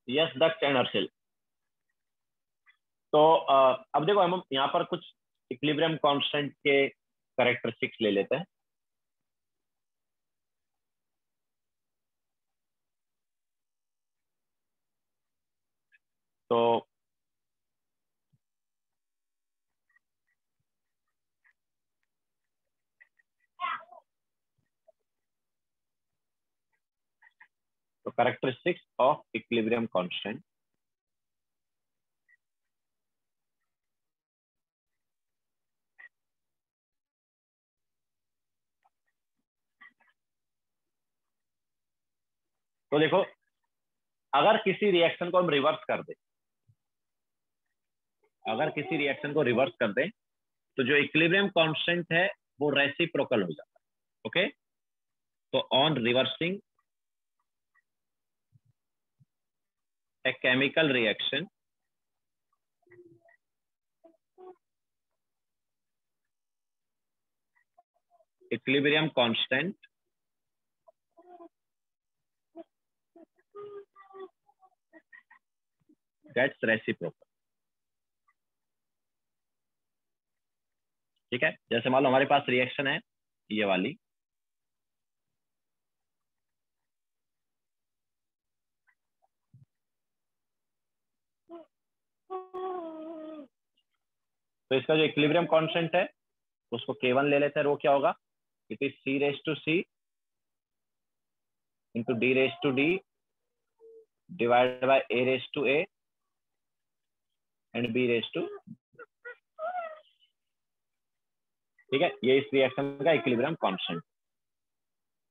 A: यस, डक्ट एंड अर्सिल। तो अब देखो, हम यहाँ पर कुछ इक्विलिब्रियम कांस्टेंट के कैरेक्टरिस्टिक्स ले लेते हैं। तो कैरेक्टरिस्टिक्स ऑफ इक्विलिब्रियम कांस्टेंट। तो देखो, अगर किसी रिएक्शन को हम रिवर्स कर दें, अगर किसी रिएक्शन को रिवर्स कर दें, तो जो इक्विलिब्रियम कांस्टेंट है वो रेसिप्रोकल हो जाता है। ओके, तो on reversing a chemical reaction, equilibrium constant gets reciprocal. ठीक है, जैसे मान लो हमारे पास रिएक्शन है ये वाली, तो इसका जो इक्विलिब्रियम कांस्टेंट है उसको K1 ले लेते हैं। वो क्या होगा? It is C raise to C into D raise to D divided by A raise to A and B raise to. ठीक है, ये इस रिएक्शन का इक्विलिब्रियम कांस्टेंट।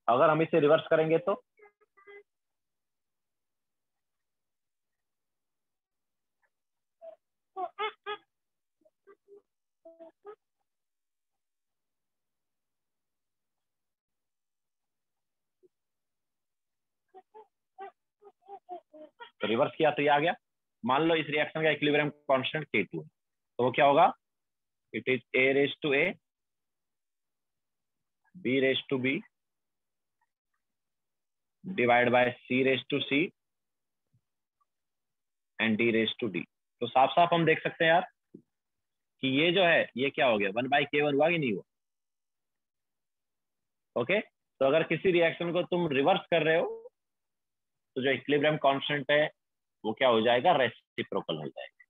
A: अगर हम इसे रिवर्स करेंगे तो रिवर्स किया तो ये आ गया। मान लो इस रिएक्शन का इक्विलिब्रियम कांस्टेंट K2 है, तो वो क्या होगा? It is A raise to A, B raise to B divide by C raise to C and D raise to D। तो साफ साफ हम देख सकते हैं यार कि ये जो है ये क्या हो गया, 1/K1 हुआ कि नहीं हुआ? ओके, तो अगर किसी रिएक्शन को तुम रिवर्स कर रहे हो तो जो इक्विलिब्रियम कांस्टेंट है वो क्या हो जाएगा? रेसिप्रोकल हो जाएगा।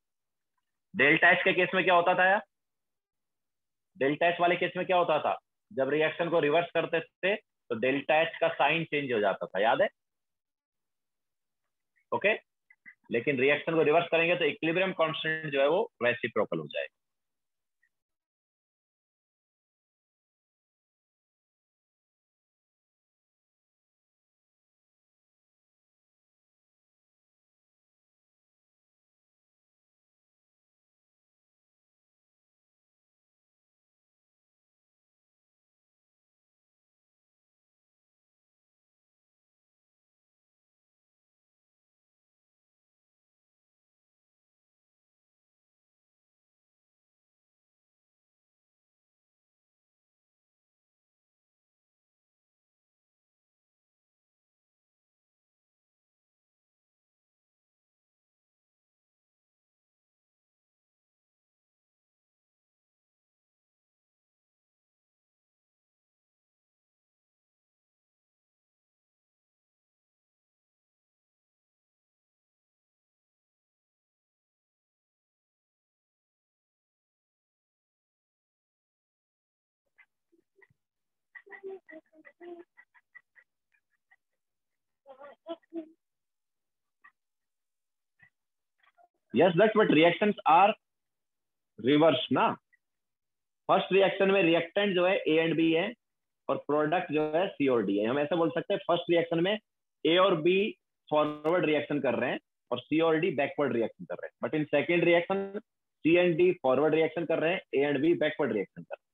A: डेल्टा एच के केस में क्या होता था यार? डेल्टा एच वाले केस में क्या होता था? जब रिएक्शन को रिवर्स करते थे तो डेल्टा एच का साइन चेंज हो जाता था, याद है? ओके, लेकिन रिएक्शन को रिवर्स करेंगे तो इक्विलिब्रियम कांस्टेंट जो है वो रेसिप्रोकल हो जाएगा। Yes, that's but reactions are reverse ना। फर्स्ट रिएक्शन में रिएक्टेंट जो है ए एंड बी है और प्रोडक्ट जो है सी और डी है। हम ऐसे बोल सकते हैं फर्स्ट रिएक्शन में ए और बी फॉरवर्ड रिएक्शन कर रहे हैं और सी और डी बैकवर्ड रिएक्शन कर रहे हैं, but in second reaction C and D forward reaction कर रहे हैं, A and B backward reaction कर रहे हैं।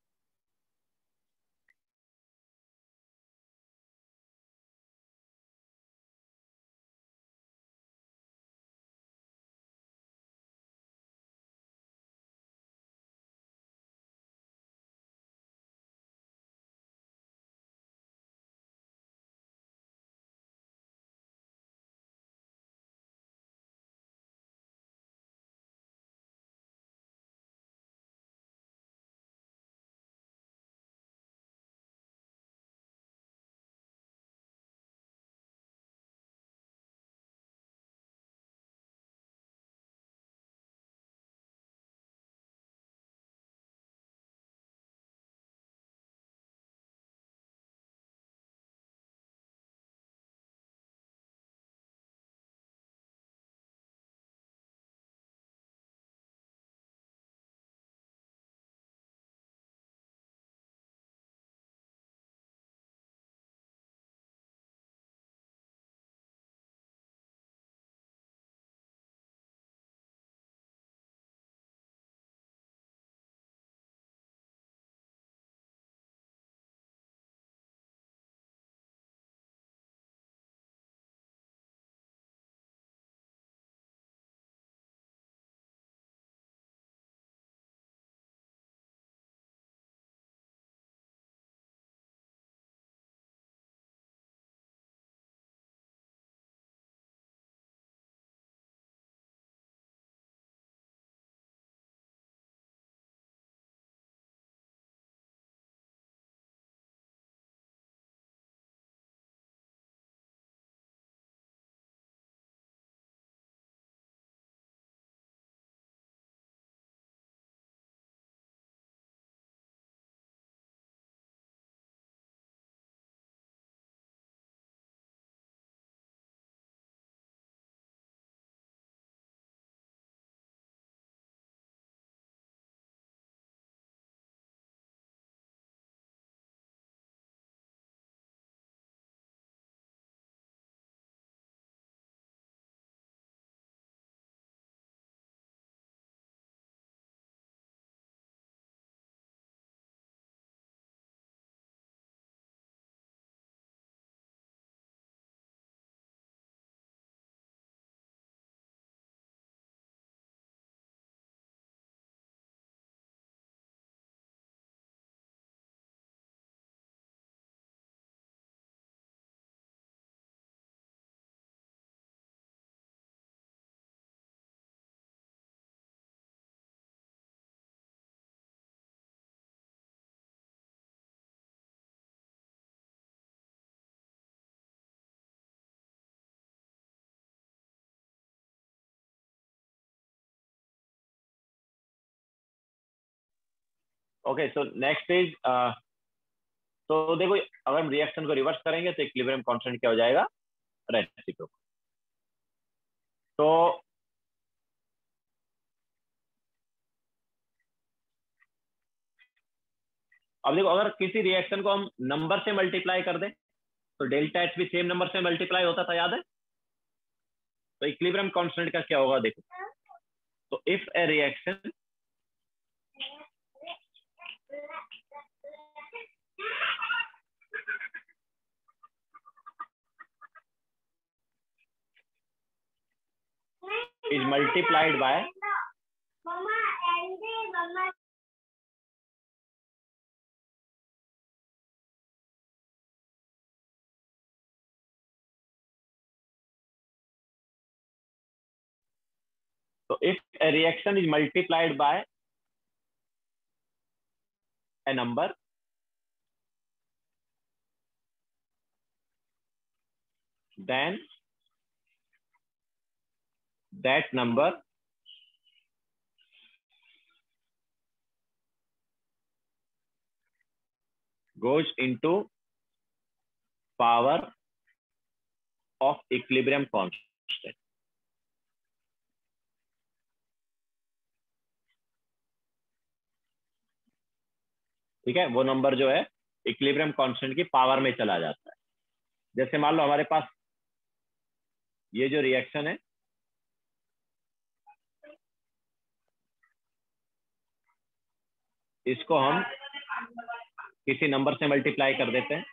A: ओके, सो नेक्स्ट इज, तो देखो अगर हम रिएक्शन को रिवर्स करेंगे तो इक्विलिब्रियम कांस्टेंट क्या हो जाएगा, रेसिप्रोकल। तो अब देखो अगर किसी रिएक्शन को हम नंबर से मल्टीप्लाई कर दें तो डेल्टा एच भी सेम नंबर से मल्टीप्लाई होता था, याद है? तो इक्विलिब्रियम कांस्टेंट का क्या होगा देखो, तो if A reaction is multiplied by so if a reaction is multiplied by a number, then that number goes into power of equilibrium constant. ठीक है, वो नंबर जो है इक्विलिब्रियम कांस्टेंट की पावर में चला जाता है। जैसे मान लो हमारे पास ये जो रिएक्शन है, इसको हम किसी नंबर से मल्टीप्लाई कर देते हैं।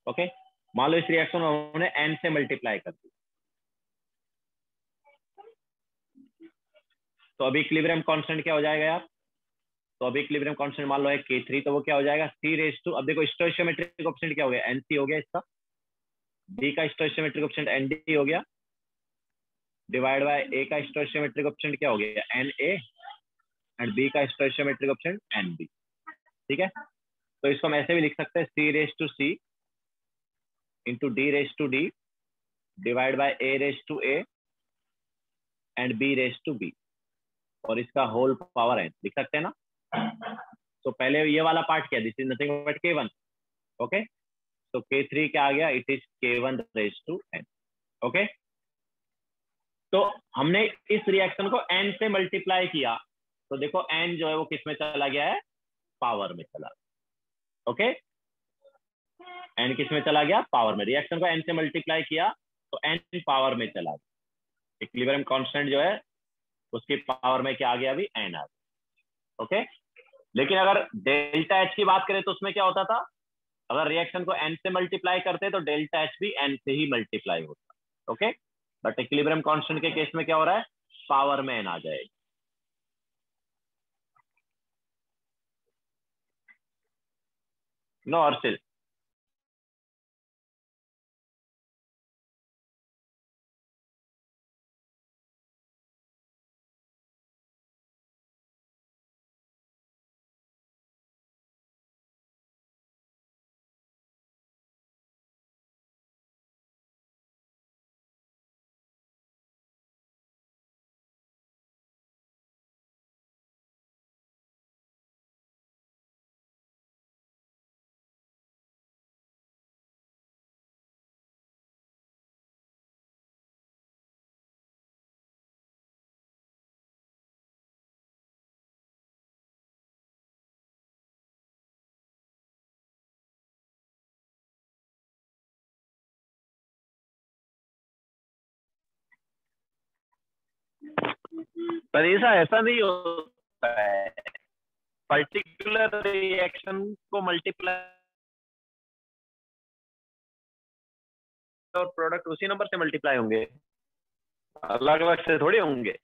A: ओके, मान लो इस रिएक्शन में हमने n से मल्टीप्लाई कर दिया, तो अभी इक्विलिब्रियम कांस्टेंट क्या हो जाएगा यार? तो अभी इक्विलिब्रियम कांस्टेंट मान लो है K3, तो वो क्या हो जाएगा, C रेज टू, अब देखो स्टोइचियोमेट्रिक कोएफिशिएंट क्या हो गया, NC हो गया इसका, B का स्टोइचियोमेट्रिक कोएफिशिएंट ND हो गया, डिवाइड बाय A का स्टोइचियोमेट्रिक कोएफिशिएंट क्या हो गया, NA, एंड B का स्टोइचियोमेट्रिक कोएफिशिएंट NB। ठीक है, तो इसको हम ऐसे भी लिख सकते हैं, C raise to C into D raise to D divide by A raise to A and B raise to B, और इसका होल पावर n लिख सकते हैं ना। तो पहले ये वाला पार्ट क्या, this is nothing but K1। Okay, तो K3 क्या आ गया, it is K1 raise to n। Okay, तो हमने इस रिएक्शन को n से मल्टीप्लाई किया, तो देखो n जो है वो किस में चला गया है, पावर में चला। ओके, n किस में चला गया, पावर में। रिएक्शन को n से मल्टीप्लाई किया तो n पावर में चला गया, इक्विलिब्रियम कांस्टेंट जो है उसकी पावर में क्या आ गया, अभी n आ गया। ओके, लेकिन अगर डेल्टा एच की बात करें तो उसमें क्या होता था, अगर रिएक्शन को n से मल्टीप्लाई करते तो डेल्टा एच भी n से ही मल्टीप्लाई होता। ओके, बट इक्विलिब्रियम कांस्टेंट के केस में क्या हो रहा है, पावर में n आ जाएगी। नो अर्चिल, पर ऐसा ऐसा नहीं होता है, पर्टिकुलर रिएक्शन को मल्टीप्लाई और प्रोडक्ट उसी नंबर से मल्टीप्लाई होंगे, अलग अलग से थोड़ी होंगे।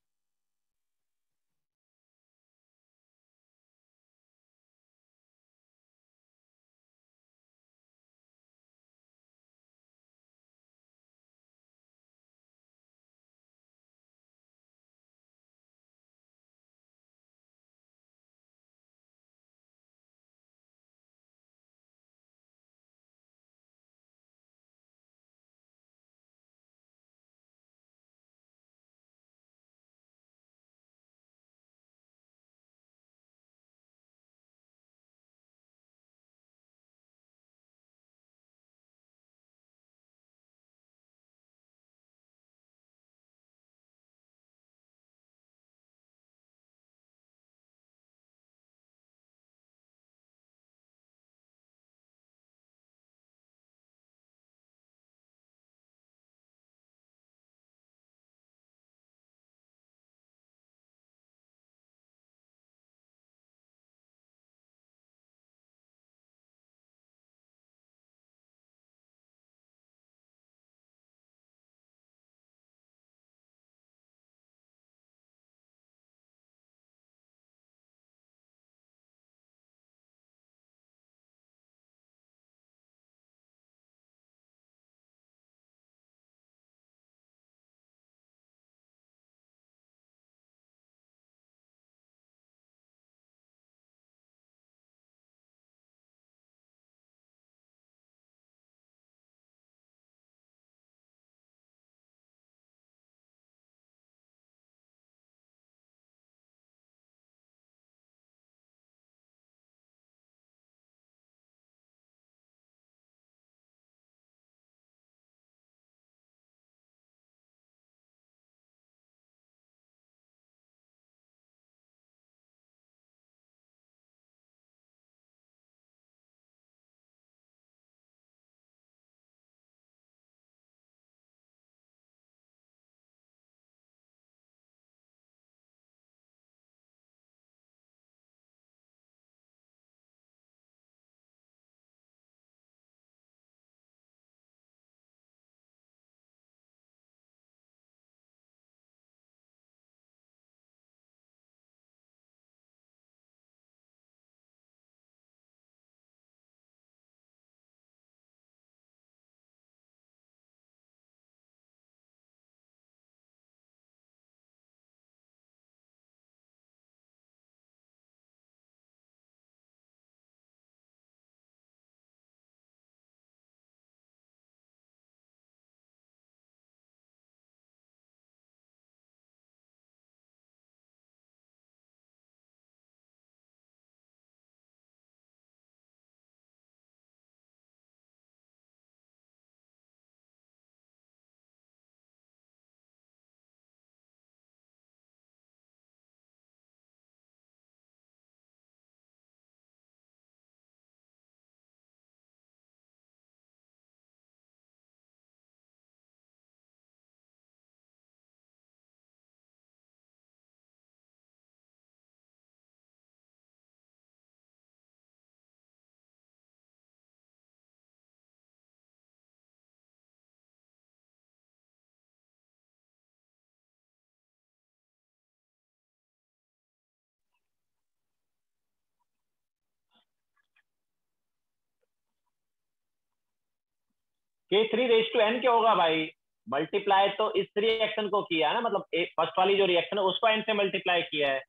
A: K3 रेज टू n क्या होगा भाई? मल्टीप्लाई तो इस रिएक्शन को किया है ना, मतलब फर्स्ट वाली जो रिएक्शन है उसको n से मल्टीप्लाई किया है।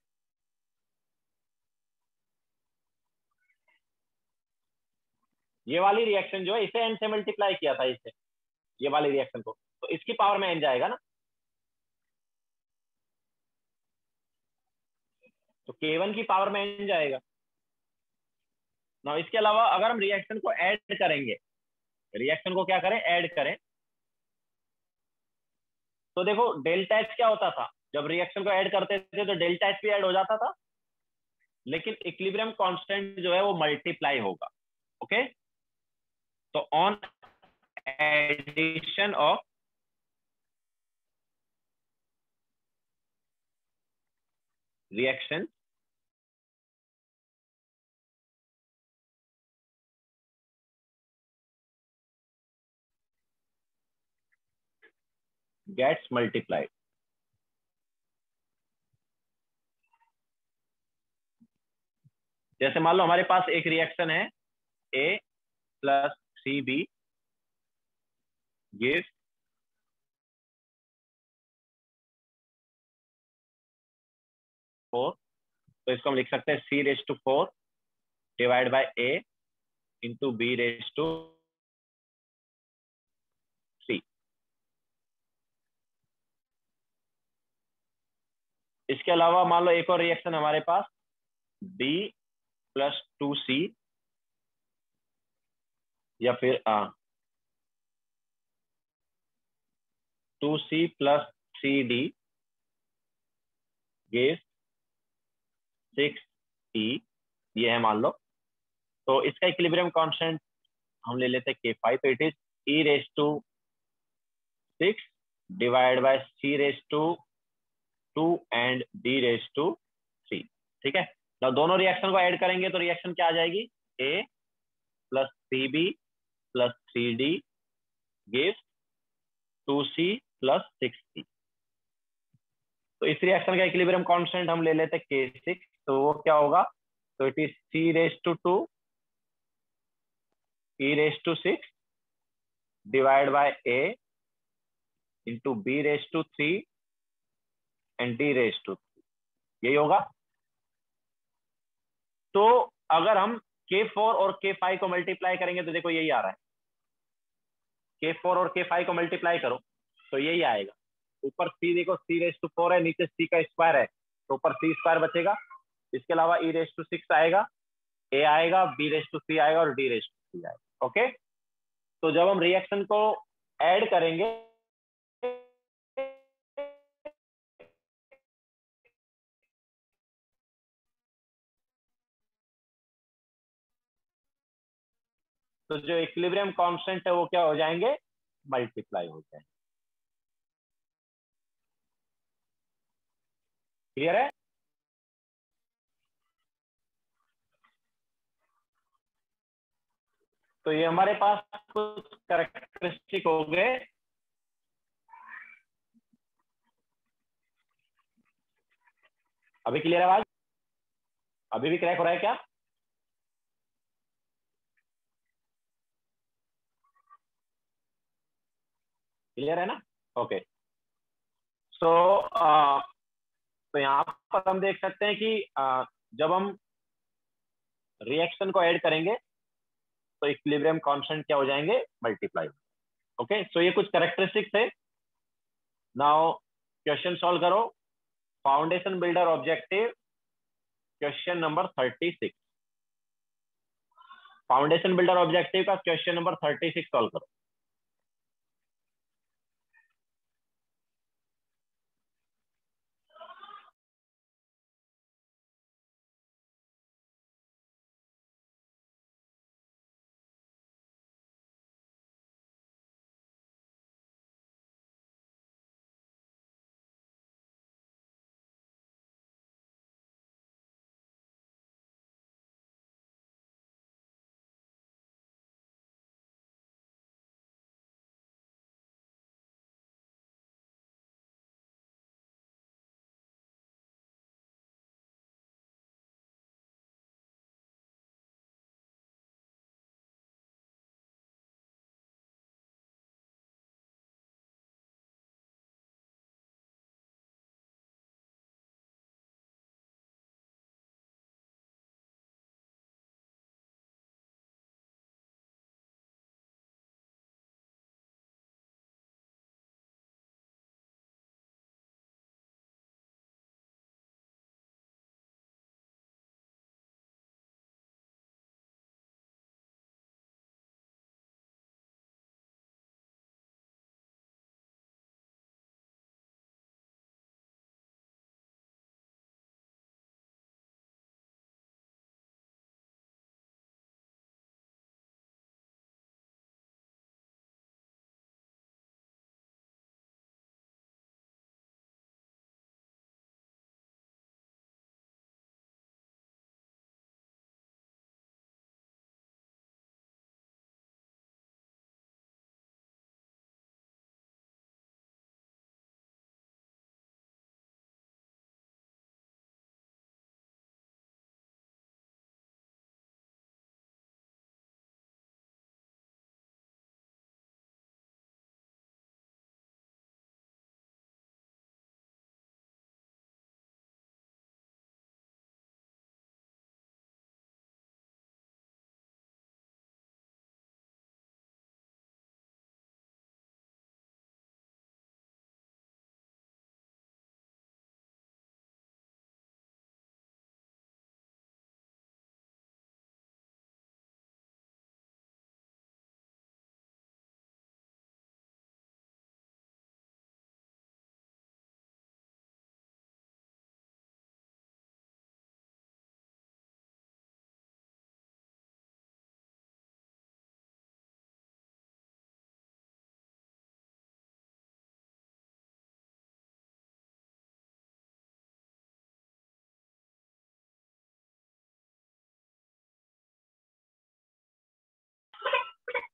A: ये वाली रिएक्शन जो है इसे n से मल्टीप्लाई किया था इसे, ये वाली रिएक्शन को, तो इसकी पावर में n जाएगा ना। तो K1 की पावर में n जाएगा ना। इसके अलावा अगर हम रिएक्शन को ऐड करेंगे, रिएक्शन को क्या करें, ऐड करें, तो देखो डेल्टा एच क्या होता था, जब रिएक्शन को ऐड करते थे तो डेल्टा एच भी ऐड हो जाता था, लेकिन इक्विलिब्रियम कांस्टेंट जो है वो मल्टीप्लाई होगा। ओके, तो on addition of reaction gets multiplied. जैसे मान लो हमारे पास एक रिएक्शन है A प्लस CB गिव्स 4, तो इसको हम लिख सकते हैं C⁴ divide by A into B⁻3। इसके अलावा मान लो एक और रिएक्शन हमारे पास B प्लस 2C, या फिर 2C plus CD gives 6E, ये है मान लो। तो इसका इक्विलिब्रियम कांस्टेंट हम ले लेते हैं K5, तो it is E⁻6 divide by C⁻2 and D⁻3। ठीक है, तो दोनों रिएक्शन को ऐड करेंगे तो रिएक्शन क्या आ जाएगी, A plus CB plus 3D gives 2C plus 6E। तो इस रिएक्शन का इक्विलिब्रियम कांस्टेंट हम ले लेते हैं K6, तो वो क्या होगा, तो it is C⁻2 E⁻6 divide by A into B⁻3 and D⁻3, यही होगा। तो अगर हम K4 और K5 को मल्टीप्लाई करेंगे तो देखो यही आ रहा है, K4 और K5 को मल्टीप्लाई करो तो यही आएगा। ऊपर C देखो C⁻4 है, नीचे C का स्क्वायर है, तो ऊपर C² बचेगा। इसके अलावा E⁻6 आएगा, A आएगा, B⁻3 आएगा और D⁻3 आएगा। ओके, तो जब हम रिएक्शन को ऐड करेंगे तो जो इक्विलिब्रियम कांस्टेंट है वो क्या हो जाएंगे, मल्टीप्लाई हो जाएंगे। क्लियर है? तो ये हमारे पास कुछ कैरेक्टरिस्टिक हो गए। अभी क्लियर है आवाज? अभी भी क्रैक हो रहा है क्या? क्लियर है ना? ओके, सो तो यहाँ पर हम देख सकते हैं कि जब हम रिएक्शन को ऐड करेंगे तो इक्विलिब्रियम कांस्टेंट क्या हो जाएंगे, मल्टीप्लाई। ओके, सो ये कुछ कैरेक्टरिस्टिक थे। नाउ क्वेश्चन सॉल्व करो। Foundation builder objective, question number 36। Foundation builder objective का क्वेश्चन नंबर 36 सॉल्व करो।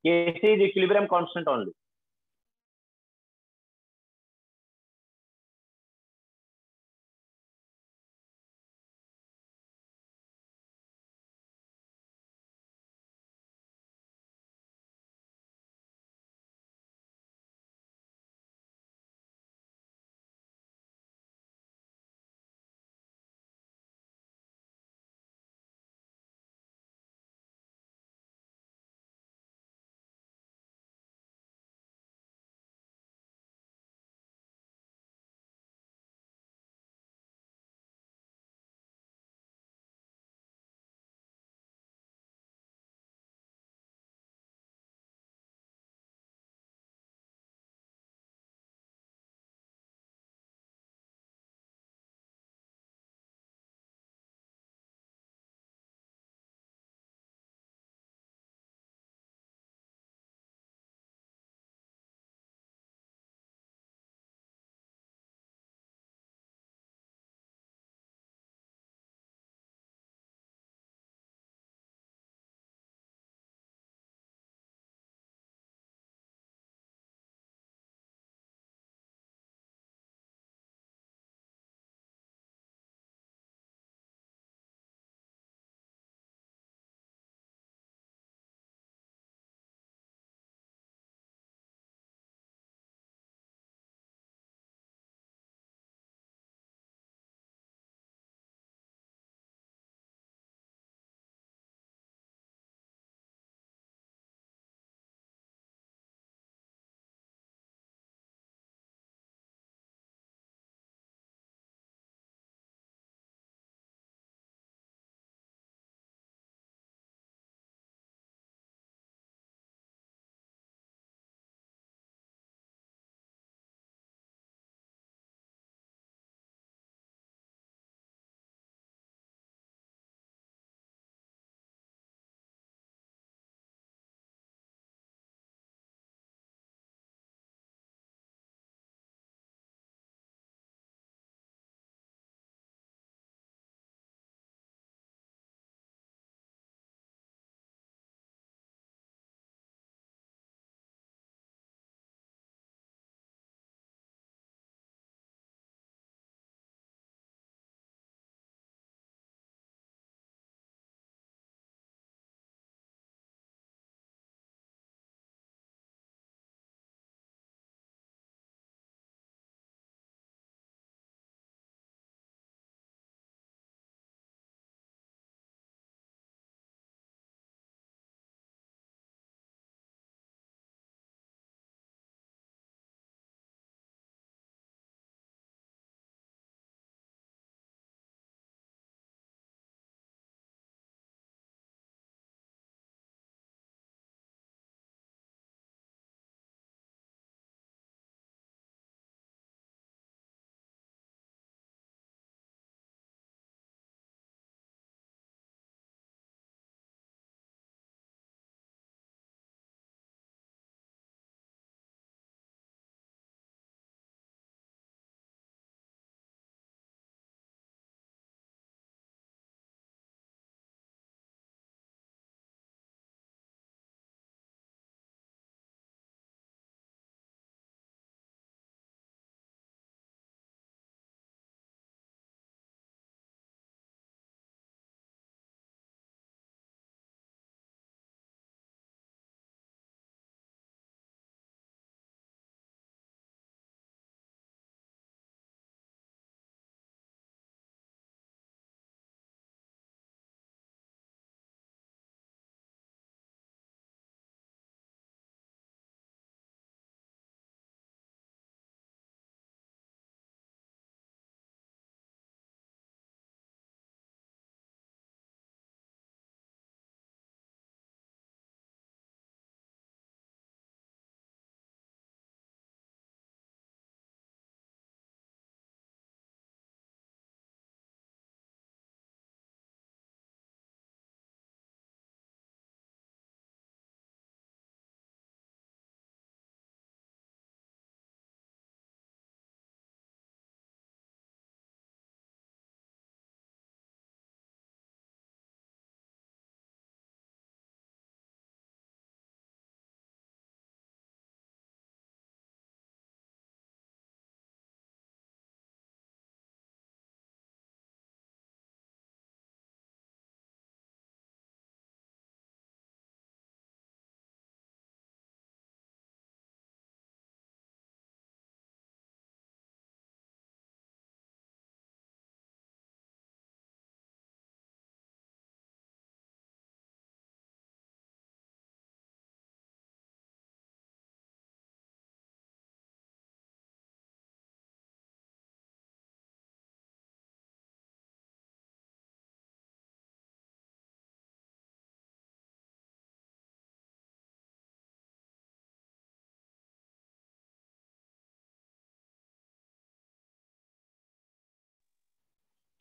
A: Kc is equilibrium constant only.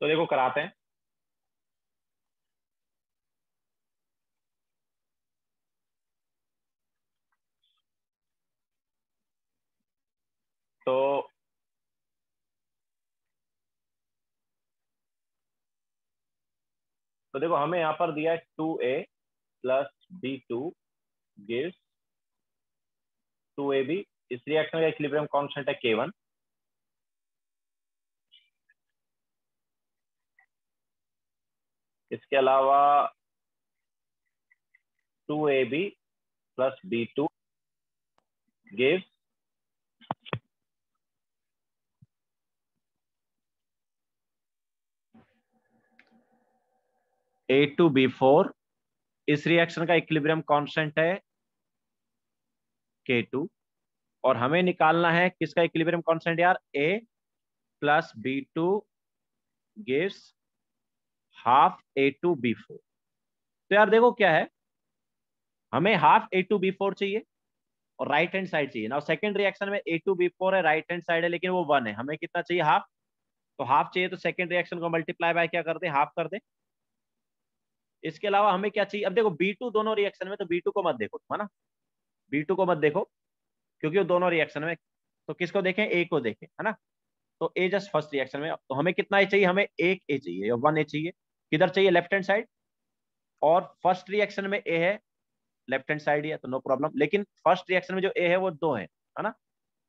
A: तो देखो कराते हैं। तो देखो हमें यहाँ पर दिया है 2a+b2 गिव्स 2ab। इस रिएक्शन का इक्विलिब्रियम कांस्टेंट है K1। इसके अलावा 2ab+b2 गिव्स A2b4। इस रिएक्शन का इक्विलिब्रियम कांस्टेंट है K2। और हमें निकालना है किसका इक्विलिब्रियम कांस्टेंट यार, A+b2 गिव्स हाफ A2b4। तो यार देखो क्या है, हमें हाफ A2b4 चाहिए और राइट हैंड साइड चाहिए ना। सेकंड रिएक्शन में A2b4 है, राइट हैंड साइड है, लेकिन वो 1 है। हमें कितना चाहिए, हाफ। तो हाफ चाहिए तो सेकंड रिएक्शन को मल्टीप्लाई बाय क्या कर दे, हाफ कर दे। इसके अलावा हमें क्या चाहिए, अब देखो B2 दोनों रिएक्शन में, तो B2 को मत देखो, है ना। B2 को मत देखो क्योंकि वो दोनों रिएक्शन में। तो किसको देखें, ए को देखें, है ना। तो ए जस्ट फर्स्ट रिएक्शन में। तो हमें कितना ए चाहिए, हमें एक ए चाहिए या 1 ए चाहिए। किधर चाहिए, लेफ्ट हैंड साइड। और फर्स्ट रिएक्शन में ए है, लेफ्ट हैंड साइड ही है, तो नो प्रॉब्लम। लेकिन फर्स्ट रिएक्शन में जो ए है वो 2 है ना।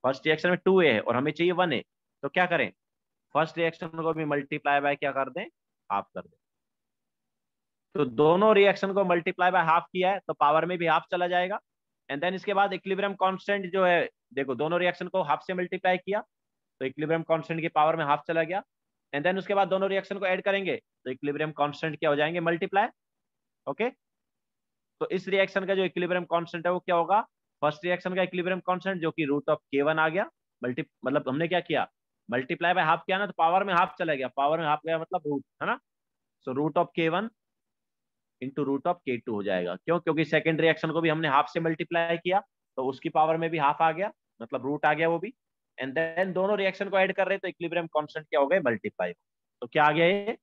A: फर्स्ट रिएक्शन में 2a है और हमें चाहिए 1a। तो क्या करें, फर्स्ट रिएक्शन को भी मल्टीप्लाई बाय क्या कर दें, हाफ कर दें। तो दोनों रिएक्शन को मल्टीप्लाई बाय हाफ किया है तो पावर में भी हाफ चला जाएगा। एंड देन इसके बाद इक्विलिब्रियम कांस्टेंट जो है, देखो दोनों रिएक्शन को हाफ से मल्टीप्लाई किया तो इक्विलिब्रियम कांस्टेंट की पावर में हाफ चला गया। एंड देन उसके बाद दोनों रिएक्शन को ऐड करेंगे तो इक्विलिब्रियम कांस्टेंट क्या हो जाएंगे, मल्टीप्लाई। ओके। तो इस रिएक्शन का जो इक्विलिब्रियम कांस्टेंट है वो क्या होगा, फर्स्ट रिएक्शन का इक्विलिब्रियम कांस्टेंट जो कि √K1 आ गया। मतलब हमने क्या किया, मल्टीप्लाई बाय हाफ किया ना, तो पावर में हाफ चला गया। पावर में हाफ गया मतलब रूट, है ना। सो √K1 इंटू √K2 हो जाएगा। क्यों, क्योंकि सेकंड रिएक्शन को भी हमने हाफ से मल्टीप्लाई किया तो उसकी पावर में भी हाफ आ गया, मतलब रूट आ गया वो भी। एंड देन दोनों रिएक्शन को ऐड कर रहे हैं तो इक्विलिब्रियम कांस्टेंट क्या हो गए, मल्टीप्लाई। तो क्या आ गया ये,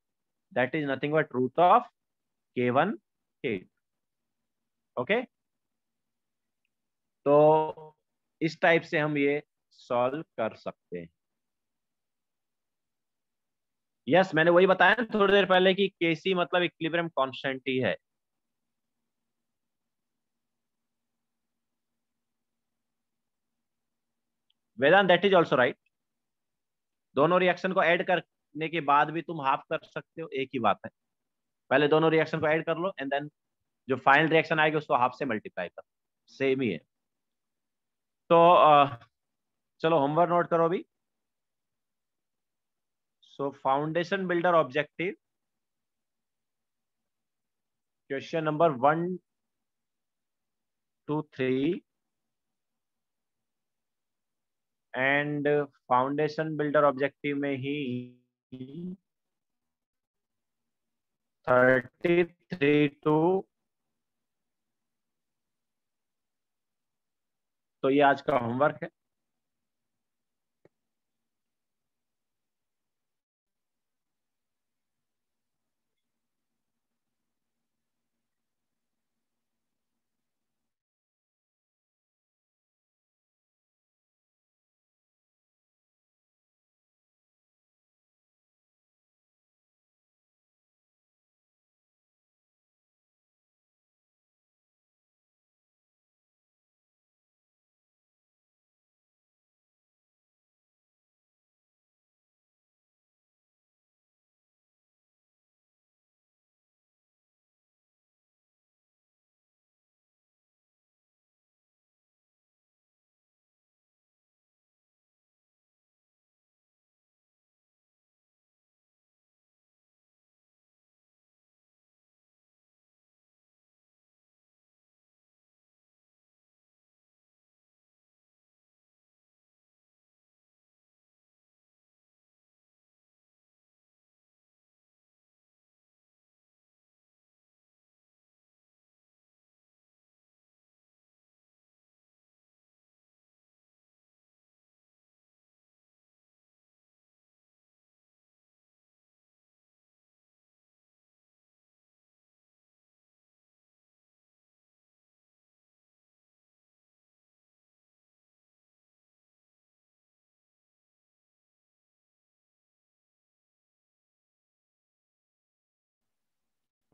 A: that is nothing but √K1 K। Okay. तो इस टाइप से हम ये सॉल्व कर सकते हैं। यस, मैंने वही बताया ना थोड़ी देर पहले कि केसी मतलब इक्विलिब्रियम कांस्टेंट ही है। वेदांत, दैट इज ऑल्सो राइट। दोनों रिएक्शन को ऐड करने के बाद भी तुम हाफ कर सकते हो, एक ही बात है। पहले दोनों रिएक्शन को ऐड कर लो एंड देन जो फाइनल रिएक्शन आएगी उसको हाफ से मल्टीप्लाई कर, सेम ही है। तो चलो होमवर्क नोट करो अभी। So foundation builder objective, question number 1, 2, 3 and foundation builder objective में ही 33 टू। तो ये आज का होमवर्क है।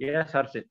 B: यस हर्षित।